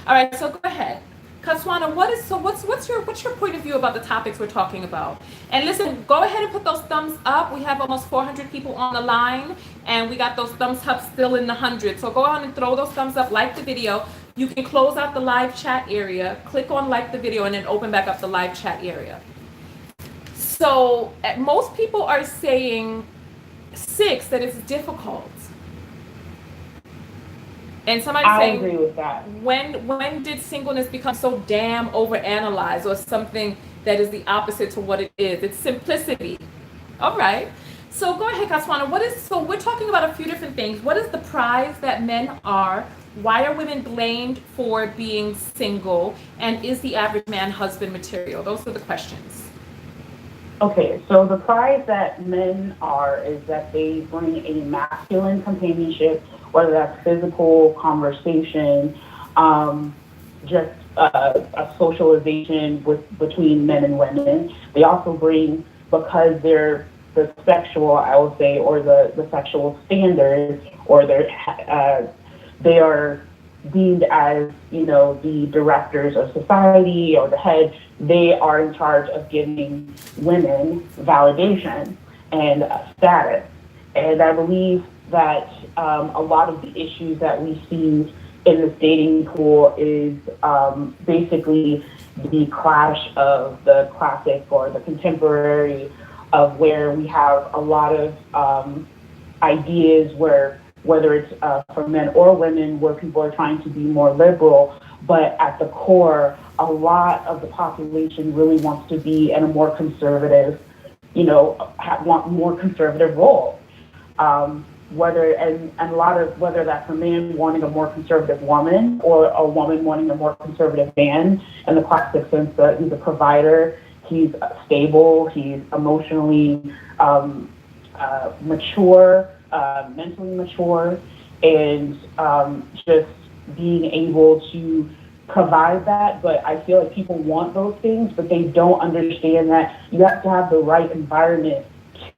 All right, so go ahead. Katwana, what's your point of view about the topics we're talking about? And listen, go ahead and put those thumbs up. We have almost 400 people on the line, and we got those thumbs up still in the hundreds. So go ahead and throw those thumbs up, like the video. You can close out the live chat area, click on like the video, and then open back up the live chat area. So most people are saying 6, that it's difficult. And somebody's saying, I agree with that. When did singleness become so damn overanalyzed, or something that is the opposite to what it is? It's simplicity. All right. So go ahead, Katwana. So we're talking about a few different things. What is the prize that men are? Why are women blamed for being single? And is the average man husband material? Those are the questions. Okay, so the prize that men are is that they bring a masculine companionship, whether that's physical, conversation, just a socialization between men and women. They also bring, because they're the sexual, I would say, or the sexual standards, or they are deemed as, the directors of society or the head. They are in charge of giving women validation and status. And I believe that a lot of the issues that we see in this dating pool is basically the clash of the classic or the contemporary, of where we have a lot of ideas where, whether it's for men or women, where people are trying to be more liberal, but at the core, a lot of the population really wants to be in a more conservative, want more conservative role. Whether that's a man wanting a more conservative woman, or a woman wanting a more conservative man, in the classic sense that he's a provider, he's stable, he's emotionally mature, mentally mature, and just being able to provide that. But I feel like people want those things, but they don't understand that you have to have the right environment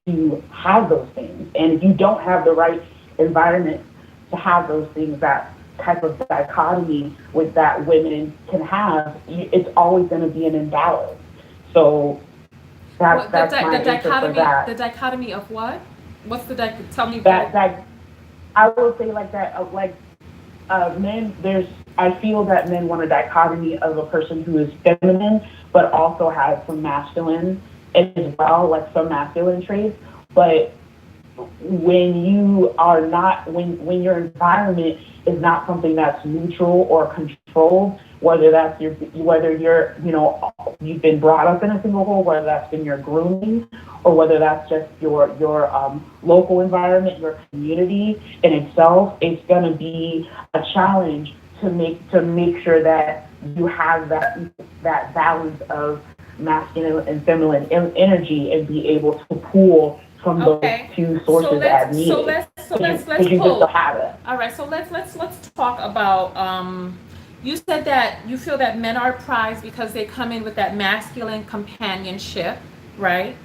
to have those things. And if you don't have the right environment to have those things, that type of dichotomy with that women can have, it's always going to be an imbalance. So that's my answer for that. The dichotomy of what? What's the dichotomy? Tell me that. I will say like that, men, I feel that men want a dichotomy of a person who is feminine, but also has some masculine as well, like some masculine traits. But when you are not, when your environment is not something that's neutral or controlled, whether that's you're, you've been brought up in a single home, whether that's been your grooming, or whether that's just your local environment, your community in itself, it's going to be a challenge to make sure that you have that balance of masculine and feminine energy and be able to pull from those two sources as needed. So let's pull. All right, so let's talk about. You said that you feel that men are prized because they come in with that masculine companionship, right?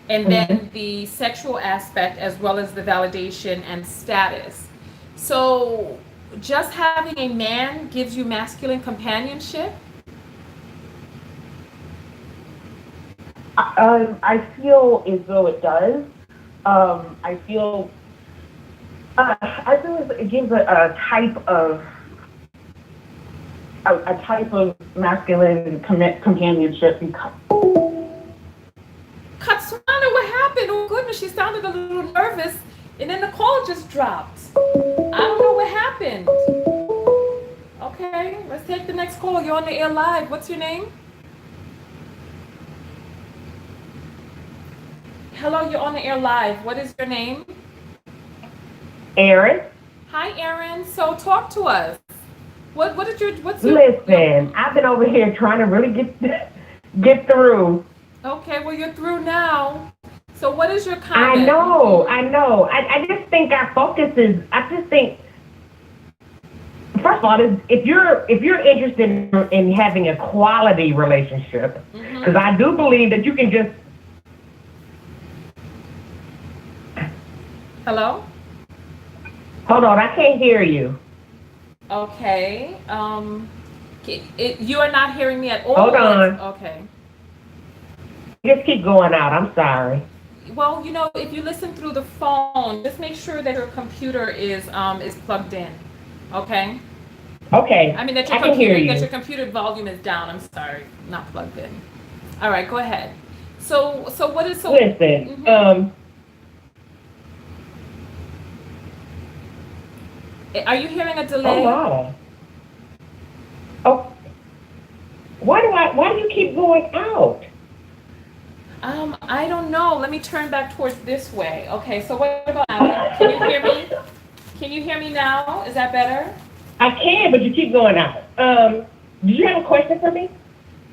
And then the sexual aspect as well as the validation and status. So just having a man gives you masculine companionship? I feel as though it does. I feel it gives a type of masculine companionship. Katswana, what happened? Oh goodness, she sounded a little nervous, and then the call just dropped. I don't know what happened. Okay, let's take the next call. You're on the air live. What's your name? Hello, you're on the air live. What is your name? Aaron. Hi, Aaron. So talk to us. What's your Listen, I've been over here trying to really get through. Okay, well you're through now. So what is your comment? I know. I just think our focus is. I just think. First of all, if you're interested in having a quality relationship, because I do believe that you can just. Hello? Hold on, I can't hear you. Okay. You are not hearing me at all. Hold on. Okay. Just keep going out. I'm sorry. Well, if you listen through the phone, just make sure that your computer is plugged in. Okay? Okay. I mean that your computer volume is down. I'm sorry, not plugged in. All right, go ahead. So what is so? Listen. Are you hearing a delay? Oh wow. Oh. Why do you keep going out? I don't know. Let me turn back towards this way. Okay, so what about now? Can you hear me? Can you hear me now? Is that better? I can, but you keep going out. Did you have a question for me?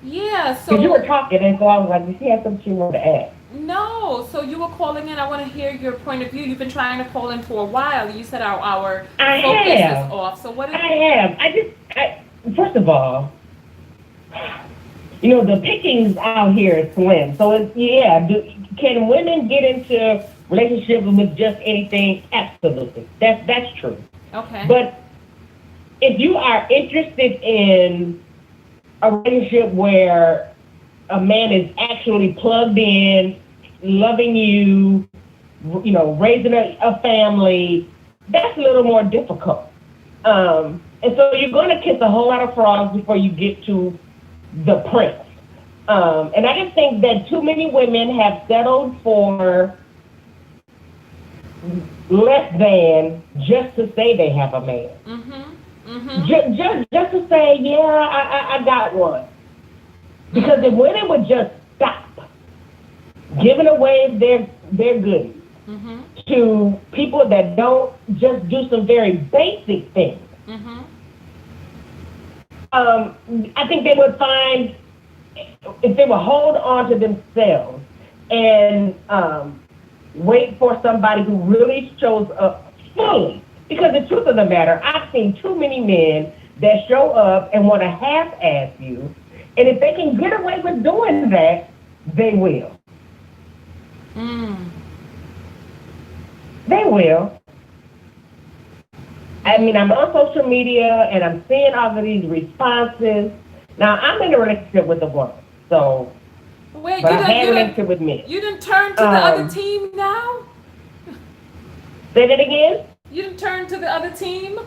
Yeah, so... Because you were talking, and so I was like, did she have something you wanted to ask? No, so you were calling in. I want to hear your point of view. You've been trying to call in for a while. You said our focus is off. So what is... I have. First of all, the pickings out here is slim. So, can women get into relationships with just anything? Absolutely. That's true. Okay. But if you are interested in a relationship where a man is actually plugged in, loving you, raising a family, that's a little more difficult. And so you're going to kiss a whole lot of frogs before you get to the prince. And I just think that too many women have settled for less than just to say they have a man. Just to say, I got one. Because if women would just stop giving away their goodies to people that don't just do some very basic things, I think they would find, if they would hold on to themselves and wait for somebody who really shows up fully. Because the truth of the matter, I've seen too many men that show up and want to half-ass you. And if they can get away with doing that, they will. They will. I mean, I'm on social media and I'm seeing all of these responses. Now, I'm in a relationship with a woman, so. Wait, but I had a relationship with men. You didn't turn to the other team now? Say that again? You didn't turn to the other team?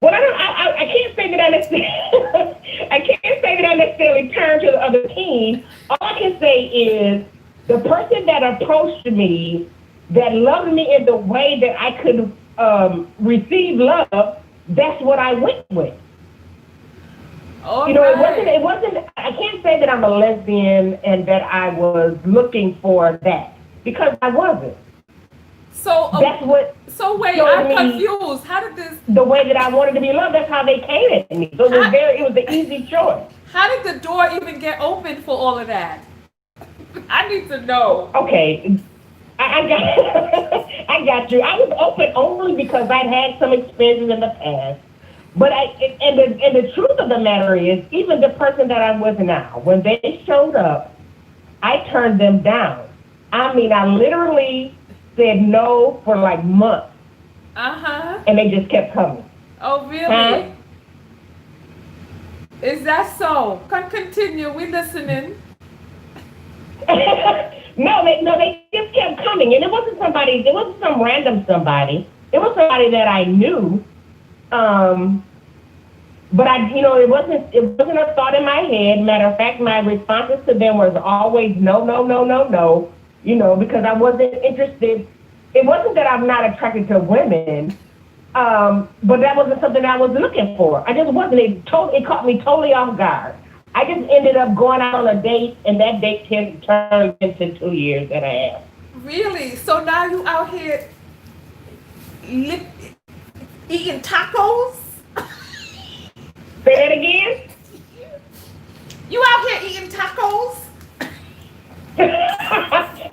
Well, I can't say that I necessarily turned to the other team. All I can say is the person that approached me, that loved me in the way that I could receive love, that's what I went with. It wasn't. I can't say that I'm a lesbian and that I was looking for that, because I wasn't. So That's what. So wait, showed I'm me confused. How did this? The way that I wanted to be loved, that's how they came at me. So it was an easy choice. How did the door even get open for all of that? I need to know. Okay, I got I got you. I was open only because I'd had some experiences in the past. But the truth of the matter is, even the person that I'm with now, when they showed up, I turned them down. I mean, I literally said no for like months. And they just kept coming. Oh, really? Huh? Is that so? Continue. We listening. No, they just kept coming, and it wasn't some random somebody. It was somebody that I knew. But it wasn't a thought in my head. Matter of fact, my responses to them was always no, no, no, no, no. Because I wasn't interested. It wasn't that I'm not attracted to women, but that wasn't something I was looking for. I just wasn't. It caught me totally off guard. I just ended up going out on a date, and that date turned into 2 years and a half. Really? So now you out here eating tacos? Say that again? You out here eating tacos?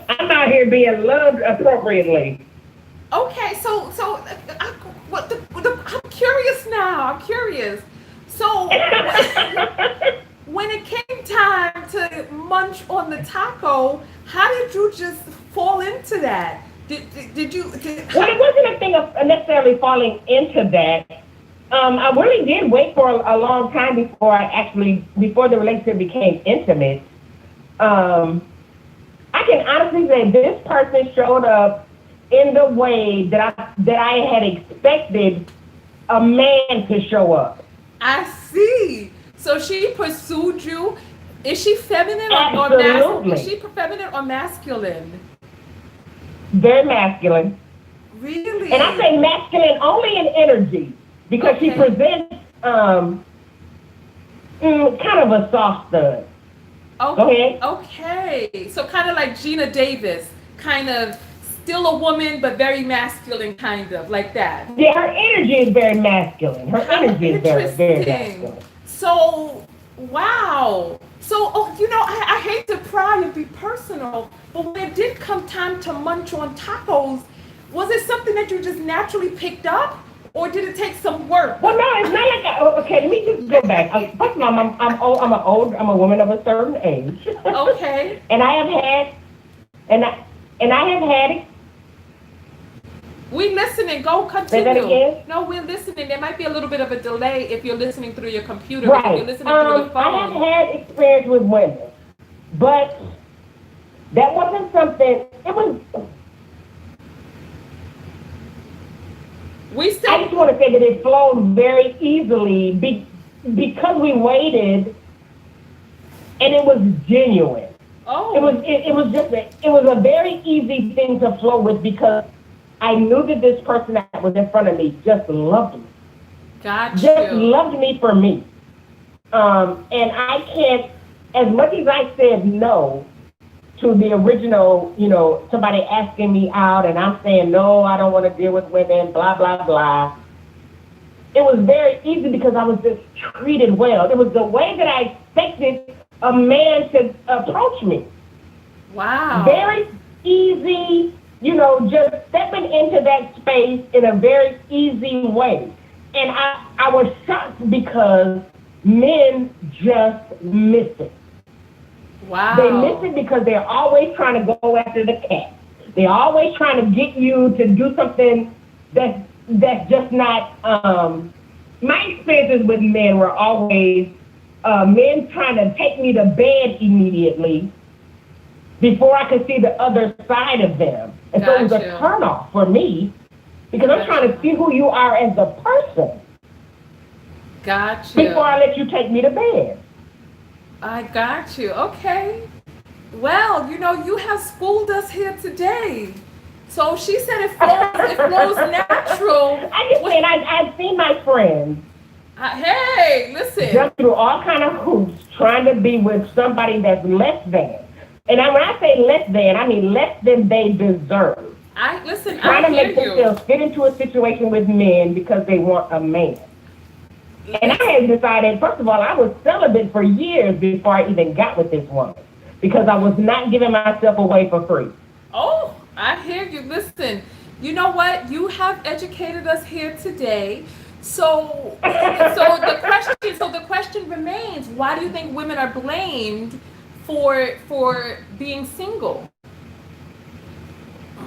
I'm out here being loved appropriately. Okay, so I'm curious now. I'm curious. So when it came time to munch on the taco, how did you just fall into that? Did you? Well, it wasn't a thing of necessarily falling into that. I really did wait for a long time before the relationship became intimate. I can honestly say this person showed up in the way that I had expected a man to show up. I see. So she pursued you. Is she feminine or Absolutely. Is she feminine or masculine? Very masculine. Really? And I say masculine only in energy because she presents kind of a soft stud. Okay. Go ahead. Okay. So kind of like Gina Davis, kind of still a woman but very masculine, kind of like that. Yeah, her energy is very masculine. Her energy is very, very masculine. So, wow. So, I hate to pry and be personal, but when it did come time to munch on tacos, was it something that you just naturally picked up, or did it take some work? Well, no, it's not like okay. Let me just go back. First of all, I'm a woman of a certain age. Okay. And I have had. We listening. Go continue. Say that again? No, we're listening. There might be a little bit of a delay if you're listening through your computer. Right. If you're listening through the phone. I have had experience with women, but that wasn't something. It was. I just want to say that it flowed very easily because we waited, and it was genuine. Oh. It was a very easy thing to flow with because I knew that this person that was in front of me just loved me. Just loved me for me. And I can't, as much as I said no to the original, somebody asking me out and I'm saying, no, I don't want to deal with women, blah, blah, blah. It was very easy because I was just treated well. It was the way that I expected a man to approach me. Wow. Very easy, just stepping into that space in a very easy way. And I was shocked because men just miss it. Wow. They miss it because they're always trying to go after the cat. They're always trying to get you to do something that's just not. My experiences with men were always men trying to take me to bed immediately before I could see the other side of them. And so it was a turnoff for me because I'm trying to see who you are as a person. Gotcha. Before I let you take me to bed. I got you. Okay. Well, you have schooled us here today. So she said it flows natural. I've seen my friends. Hey, listen. Jump through all kind of hoops trying to be with somebody that's less than. And when I say less than, I mean less than they deserve. trying to make themselves fit into a situation with men because they want a man. And I had decided, first of all, I was celibate for years before I even got with this woman because I was not giving myself away for free. Oh, I hear you. Listen, you know what? You have educated us here today. So the question remains: why do you think women are blamed for being single?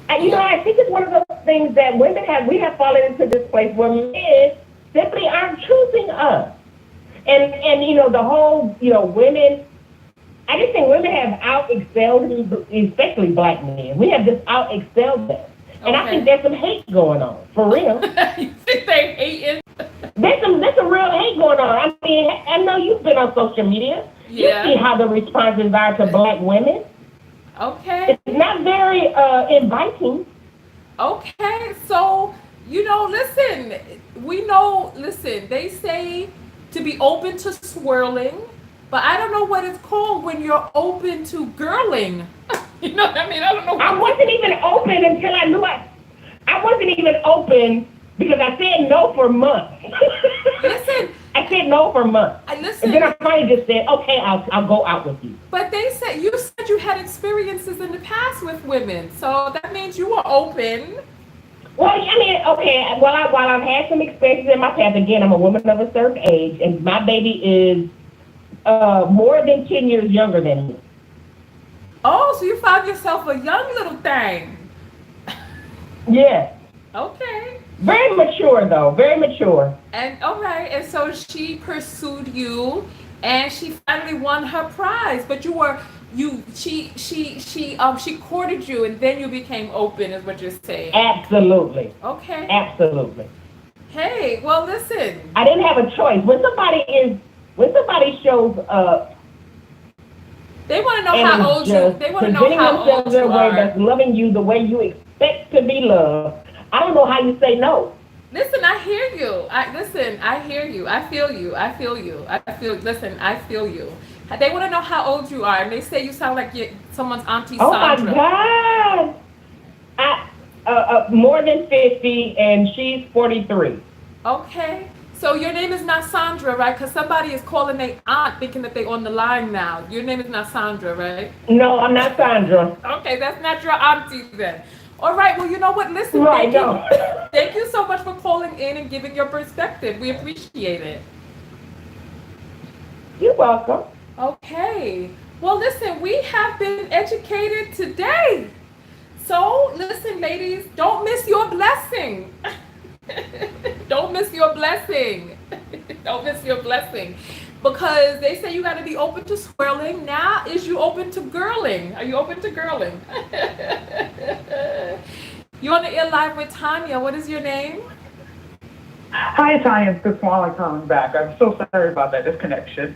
And I think it's one of those things that we have fallen into this place where men simply aren't choosing us. And the whole, women, I just think women have out-excelled, especially black men. We have just out-excelled them. And I think there's some hate going on, for real. You think they hating? There's some real hate going on. I mean, I know you've been on social media. Yeah. You see how the responses are to black women. Okay. It's not very inviting. Okay, so, listen, they say to be open to swirling, but I don't know what it's called when you're open to girling. You know what I mean? I don't know. I wasn't even open until I knew I wasn't even open because I said no for months. Listen. I said no for months. Listen. And then I finally just said, okay, I'll go out with you. But you said you had experiences in the past with women, so that means you were open. Well, I mean, okay, while I've had some experiences in my past, again, I'm a woman of a certain age, and my baby is more than 10 years younger than me. Oh, so you found yourself a young little thing. Yes. Okay. Very mature, though. Very mature. And okay, and so she pursued you, and she finally won her prize. But she courted you, and then you became open, is what you're saying. Absolutely. Okay. Absolutely. Hey, well, listen. I didn't have a choice. When somebody shows up, they want to know how old you. They want to know how old you are. That's loving you the way you expect to be loved. I don't know how you say no. Listen, I hear you. I hear you. I feel you. Listen, I feel you. They want to know how old you are, and they say you sound like someone's Auntie Sandra. Oh my God! More than 50, and she's 43. Okay. So your name is not Sandra, right? Because somebody is calling their aunt thinking that they're on the line now. Your name is not Sandra, right? No, I'm not Sandra. Okay, that's not your auntie then. All right, well, you know what? Listen, thank you so much for calling in and giving your perspective. We appreciate it. You're welcome. Okay. Well, listen, we have been educated today. So, listen, ladies, don't miss your blessing. Don't miss your blessing. Don't miss your blessing. Because they say you got to be open to swirling. Now, is you open to girling? Are you open to girling? You're on the air live with Tonya. What is your name? Hi, Tonya. It's Good Swallow calling back. I'm so sorry about that disconnection.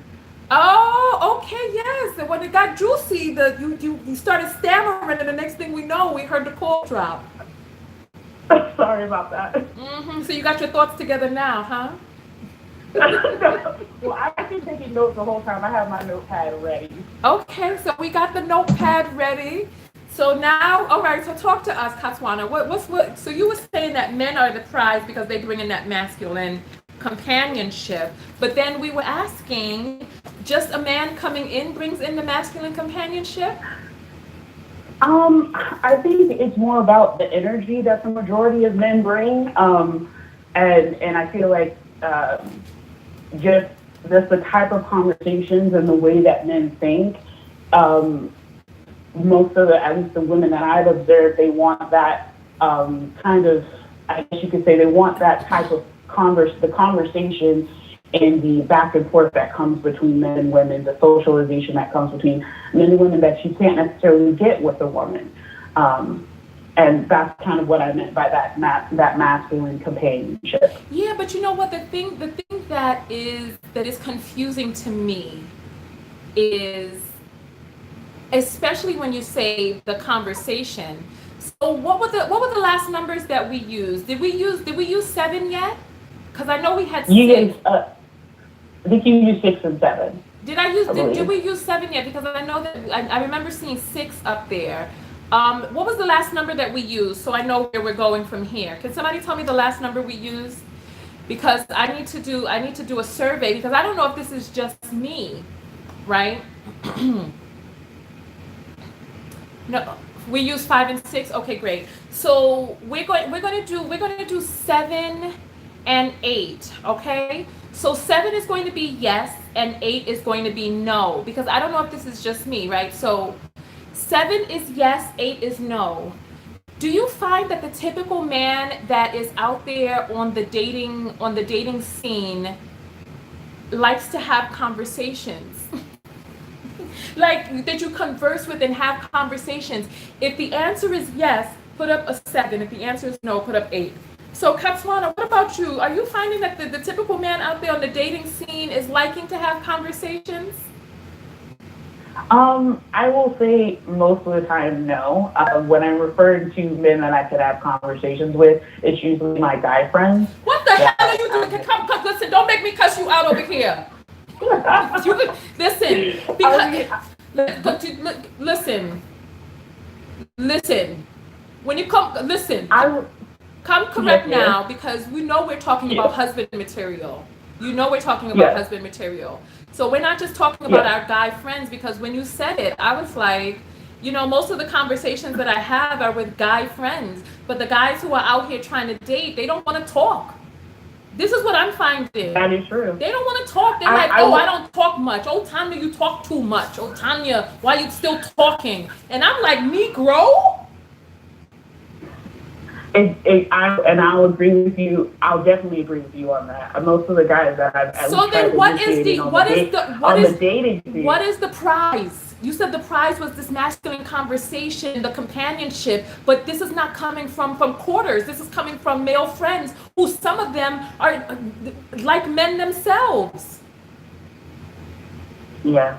Oh, okay, yes. And when it got juicy, you started stammering, and the next thing we know, we heard the call drop. Sorry about that. Mm-hmm. So you got your thoughts together now, huh? Well, I've been taking notes the whole time. I have my notepad ready. Okay, so we got the notepad ready. So now, all right, so talk to us, Katwana. What? So you were saying that men are the prize because they bring in that masculine companionship. But then we were asking, just a man coming in brings in the masculine companionship? I think it's more about the energy that the majority of men bring. And I feel like just the type of conversations and the way that men think, most of at least the women that I've observed, they want that kind of, I guess you could say, they want that type of the conversation and the back and forth that comes between men and women, the socialization that comes between men and women that you can't necessarily get with a woman. And that's kind of what I meant by that masculine companionship. Yeah, but you know what? The thing that is confusing to me is, especially when you say the conversation. So what were the last numbers that we used? Did we use 7 yet? Because I know we had 6. I think you used 6 and 7. Did we use 7 yet? Because I know that I remember seeing 6 up there. What was the last number that we used? So I know where we're going from here. Can somebody tell me the last number we used? Because I need to do a survey, because I don't know if this is just me, right? No, we use 5 and 6. Okay, great. So we're going to do 7 and 8. Okay. So 7 is going to be yes, and 8 is going to be no, because I don't know if this is just me, right? So 7 is yes, 8 is no. Do you find that the typical man that is out there on the dating scene likes to have conversations? Like, that you converse with and have conversations? If the answer is yes, put up a 7. If the answer is no, put up 8. So Katswana, what about you? Are you finding that the typical man out there on the dating scene is liking to have conversations? I will say most of the time, no. When I'm referring to men that I could have conversations with, it's usually my guy friends. What the hell are you doing? Come, listen, don't make me cuss you out over here. Listen, because listen. When you come, listen. Come correct now, because we know we're talking about husband material. You know we're talking about husband material. So we're not just talking about our guy friends, because when you said it, I was like, you know, most of the conversations that I have are with guy friends, but the guys who are out here trying to date, they don't want to talk. This is what I'm finding. That is true. They don't want to talk. They're like, I don't talk much. Oh, Tonya, you talk too much. Oh, Tonya, why you still talking? And I'm like, Negro? I'll agree with you. I'll definitely agree with you on that. Most of the guys that I've so then what is the prize? You said the prize was this masculine conversation, the companionship, but this is not coming from quarters. This is coming from male friends who, some of them are like men themselves. Yeah.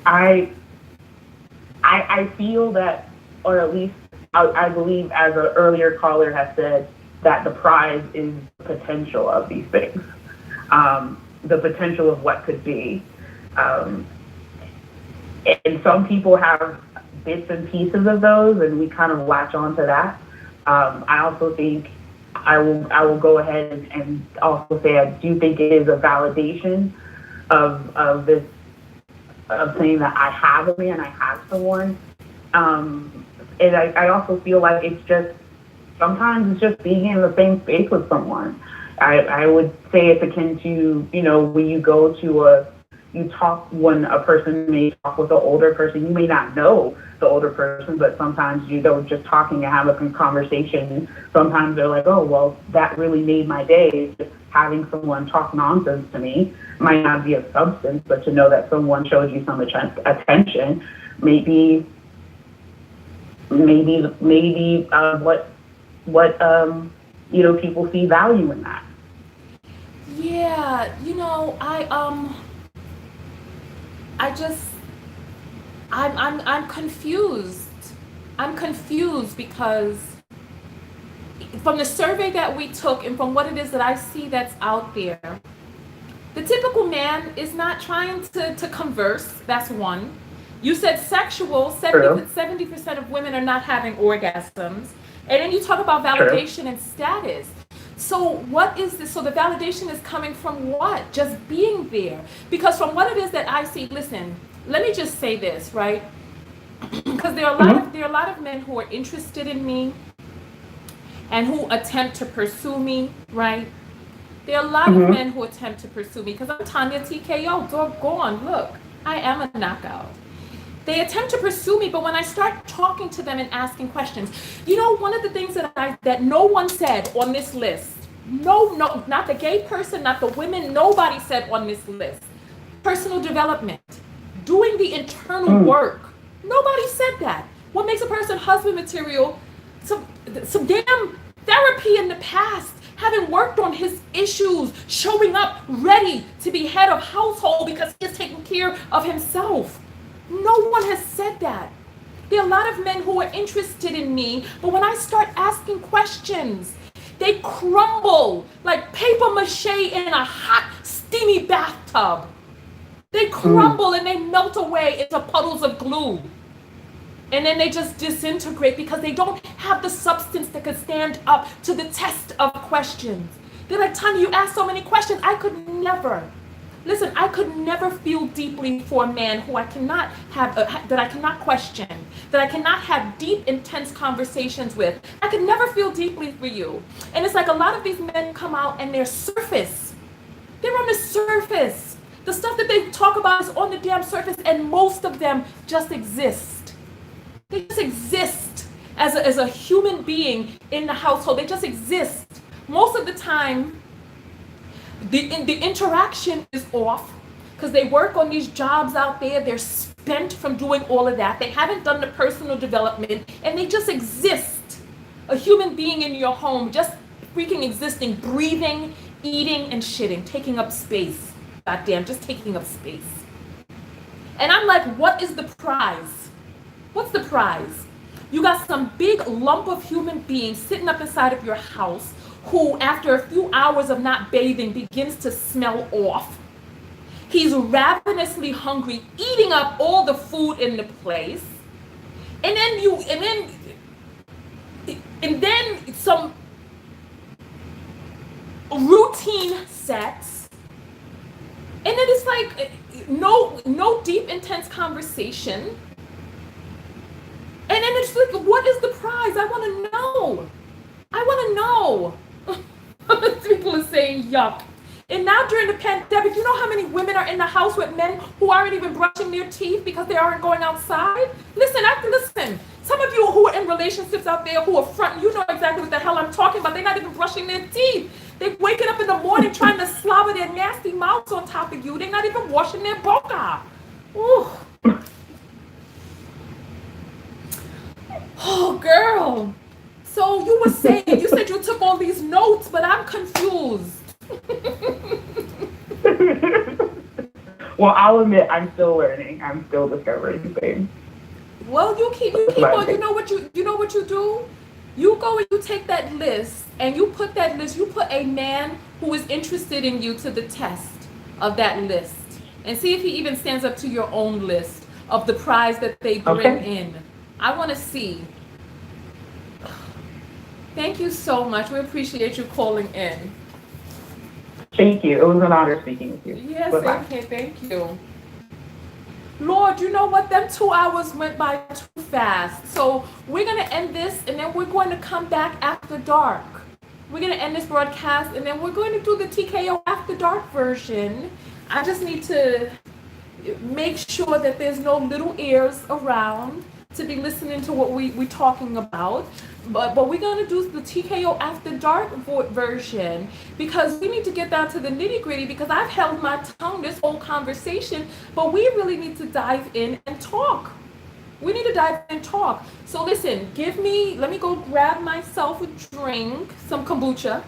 I feel that, or at least I believe, as an earlier caller has said, that the prize is the potential of these things, the potential of what could be. And some people have bits and pieces of those, and we kind of latch onto that. I also think I will go ahead and also say I do think it is a validation of this, of saying that I have a man, I have someone. And I also feel like it's just, sometimes it's just being in the same space with someone. I would say it's akin to, you know, when you go to when a person may talk with an older person, you may not know the older person, but sometimes, you know, just talking and having a conversation, sometimes they're like, oh, well, that really made my day. Just having someone talk nonsense to me might not be of substance, but to know that someone showed you some attention, maybe what you know, people see value in that. Yeah, you know, I'm confused. I'm confused because from the survey that we took and from what it is that I see that's out there, the typical man is not trying to converse. That's one. You said sexual, 70% of women are not having orgasms. And then you talk about validation and status. So what is this? So the validation is coming from what? Just being there. Because from what it is that I see, listen, let me just say this, right? Because there are a lot of men who are interested in me and who attempt to pursue me, right? There are a lot of men who attempt to pursue me because I'm Tonya TKO, doggone, look, I am a knockout. They attempt to pursue me, but when I start talking to them and asking questions, you know, one of the things that no one said on this list, no, not the gay person, not the women, nobody said on this list, personal development, doing the internal work. Nobody said that. What makes a person husband material? Some damn therapy in the past, having worked on his issues, showing up ready to be head of household because he's taking care of himself. No one has said that. There are a lot of men who are interested in me, but when I start asking questions, they crumble like paper mache in a hot, steamy bathtub. They crumble and they melt away into puddles of glue. And then they just disintegrate because they don't have the substance that could stand up to the test of questions. They're like, Tonya, you asked so many questions. I could never feel deeply for a man who I cannot have, that I cannot question, that I cannot have deep, intense conversations with. I could never feel deeply for you. And it's like a lot of these men come out and they're surface. They're on the surface. The stuff that they talk about is on the damn surface, and most of them just exist. They just exist as a human being in the household. They just exist. Most of the time, the interaction is off because they work on these jobs out there. They're spent from doing all of that. They haven't done the personal development, and they just exist. A human being in your home, just freaking existing, breathing, eating, and shitting, taking up space. Goddamn, just taking up space. And I'm like, what is the prize? What's the prize? You got some big lump of human beings sitting up inside of your house who, after a few hours of not bathing, begins to smell off. He's ravenously hungry, eating up all the food in the place. And then some routine sex. And then it's like no deep, intense conversation. And then it's like, what is the prize? I want to know. People are saying yuck. And now during the pandemic, you know how many women are in the house with men who aren't even brushing their teeth because they aren't going outside? Listen. Some of you who are in relationships out there who are front, you know exactly what the hell I'm talking about. They're not even brushing their teeth. They're waking up in the morning trying to slobber their nasty mouths on top of you. They're not even washing their boca. Ooh. Oh, girl. So you were saying, you said you took all these notes, but I'm confused. Well, I'll admit I'm still learning. I'm still discovering things. Well, you keep on. You know what you do? You go and you take that list and you put a man who is interested in you to the test of that list and see if he even stands up to your own list of the prize that they bring in. I want to see. Thank you so much. We appreciate you calling in. Thank you. It was an honor speaking with you. Yes, okay, thank you. Lord, you know what? Them 2 hours went by too fast. So we're going to end this, and then we're going to come back after dark. We're going to end this broadcast, and then we're going to do the TKO after dark version. I just need to make sure that there's no little ears around to be listening to what we're talking about. But we're going to do the TKO After Dark version because we need to get down to the nitty gritty because I've held my tongue this whole conversation, but we really need to dive in and talk. We need to dive in and talk. So listen, let me go grab myself a drink, some kombucha,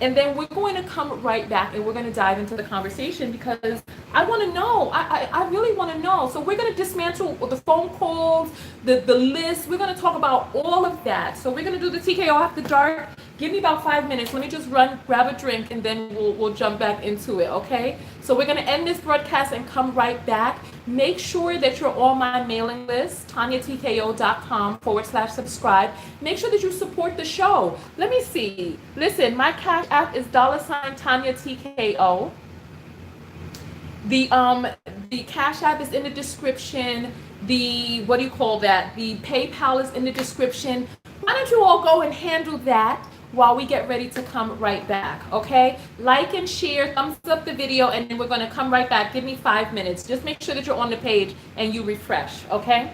and then we're going to come right back and we're going to dive into the conversation because I want to know. I really want to know. So we're going to dismantle the phone calls, the list. We're going to talk about all of that. So we're going to do the TKO After Dark. Give me about 5 minutes. Let me just grab a drink, and then we'll jump back into it, okay? So we're going to end this broadcast and come right back. Make sure that you're on my mailing list, TonyaTKO.com/subscribe. Make sure that you support the show. Let me see. Listen, my Cash App is $TonyaTKO. The Cash App is in the description. The PayPal is in the description. Why don't you all go and handle that while we get ready to come right back, okay? Like and share, thumbs up the video, and then we're going to come right back. Give me 5 minutes. Just make sure that you're on the page and you refresh, okay?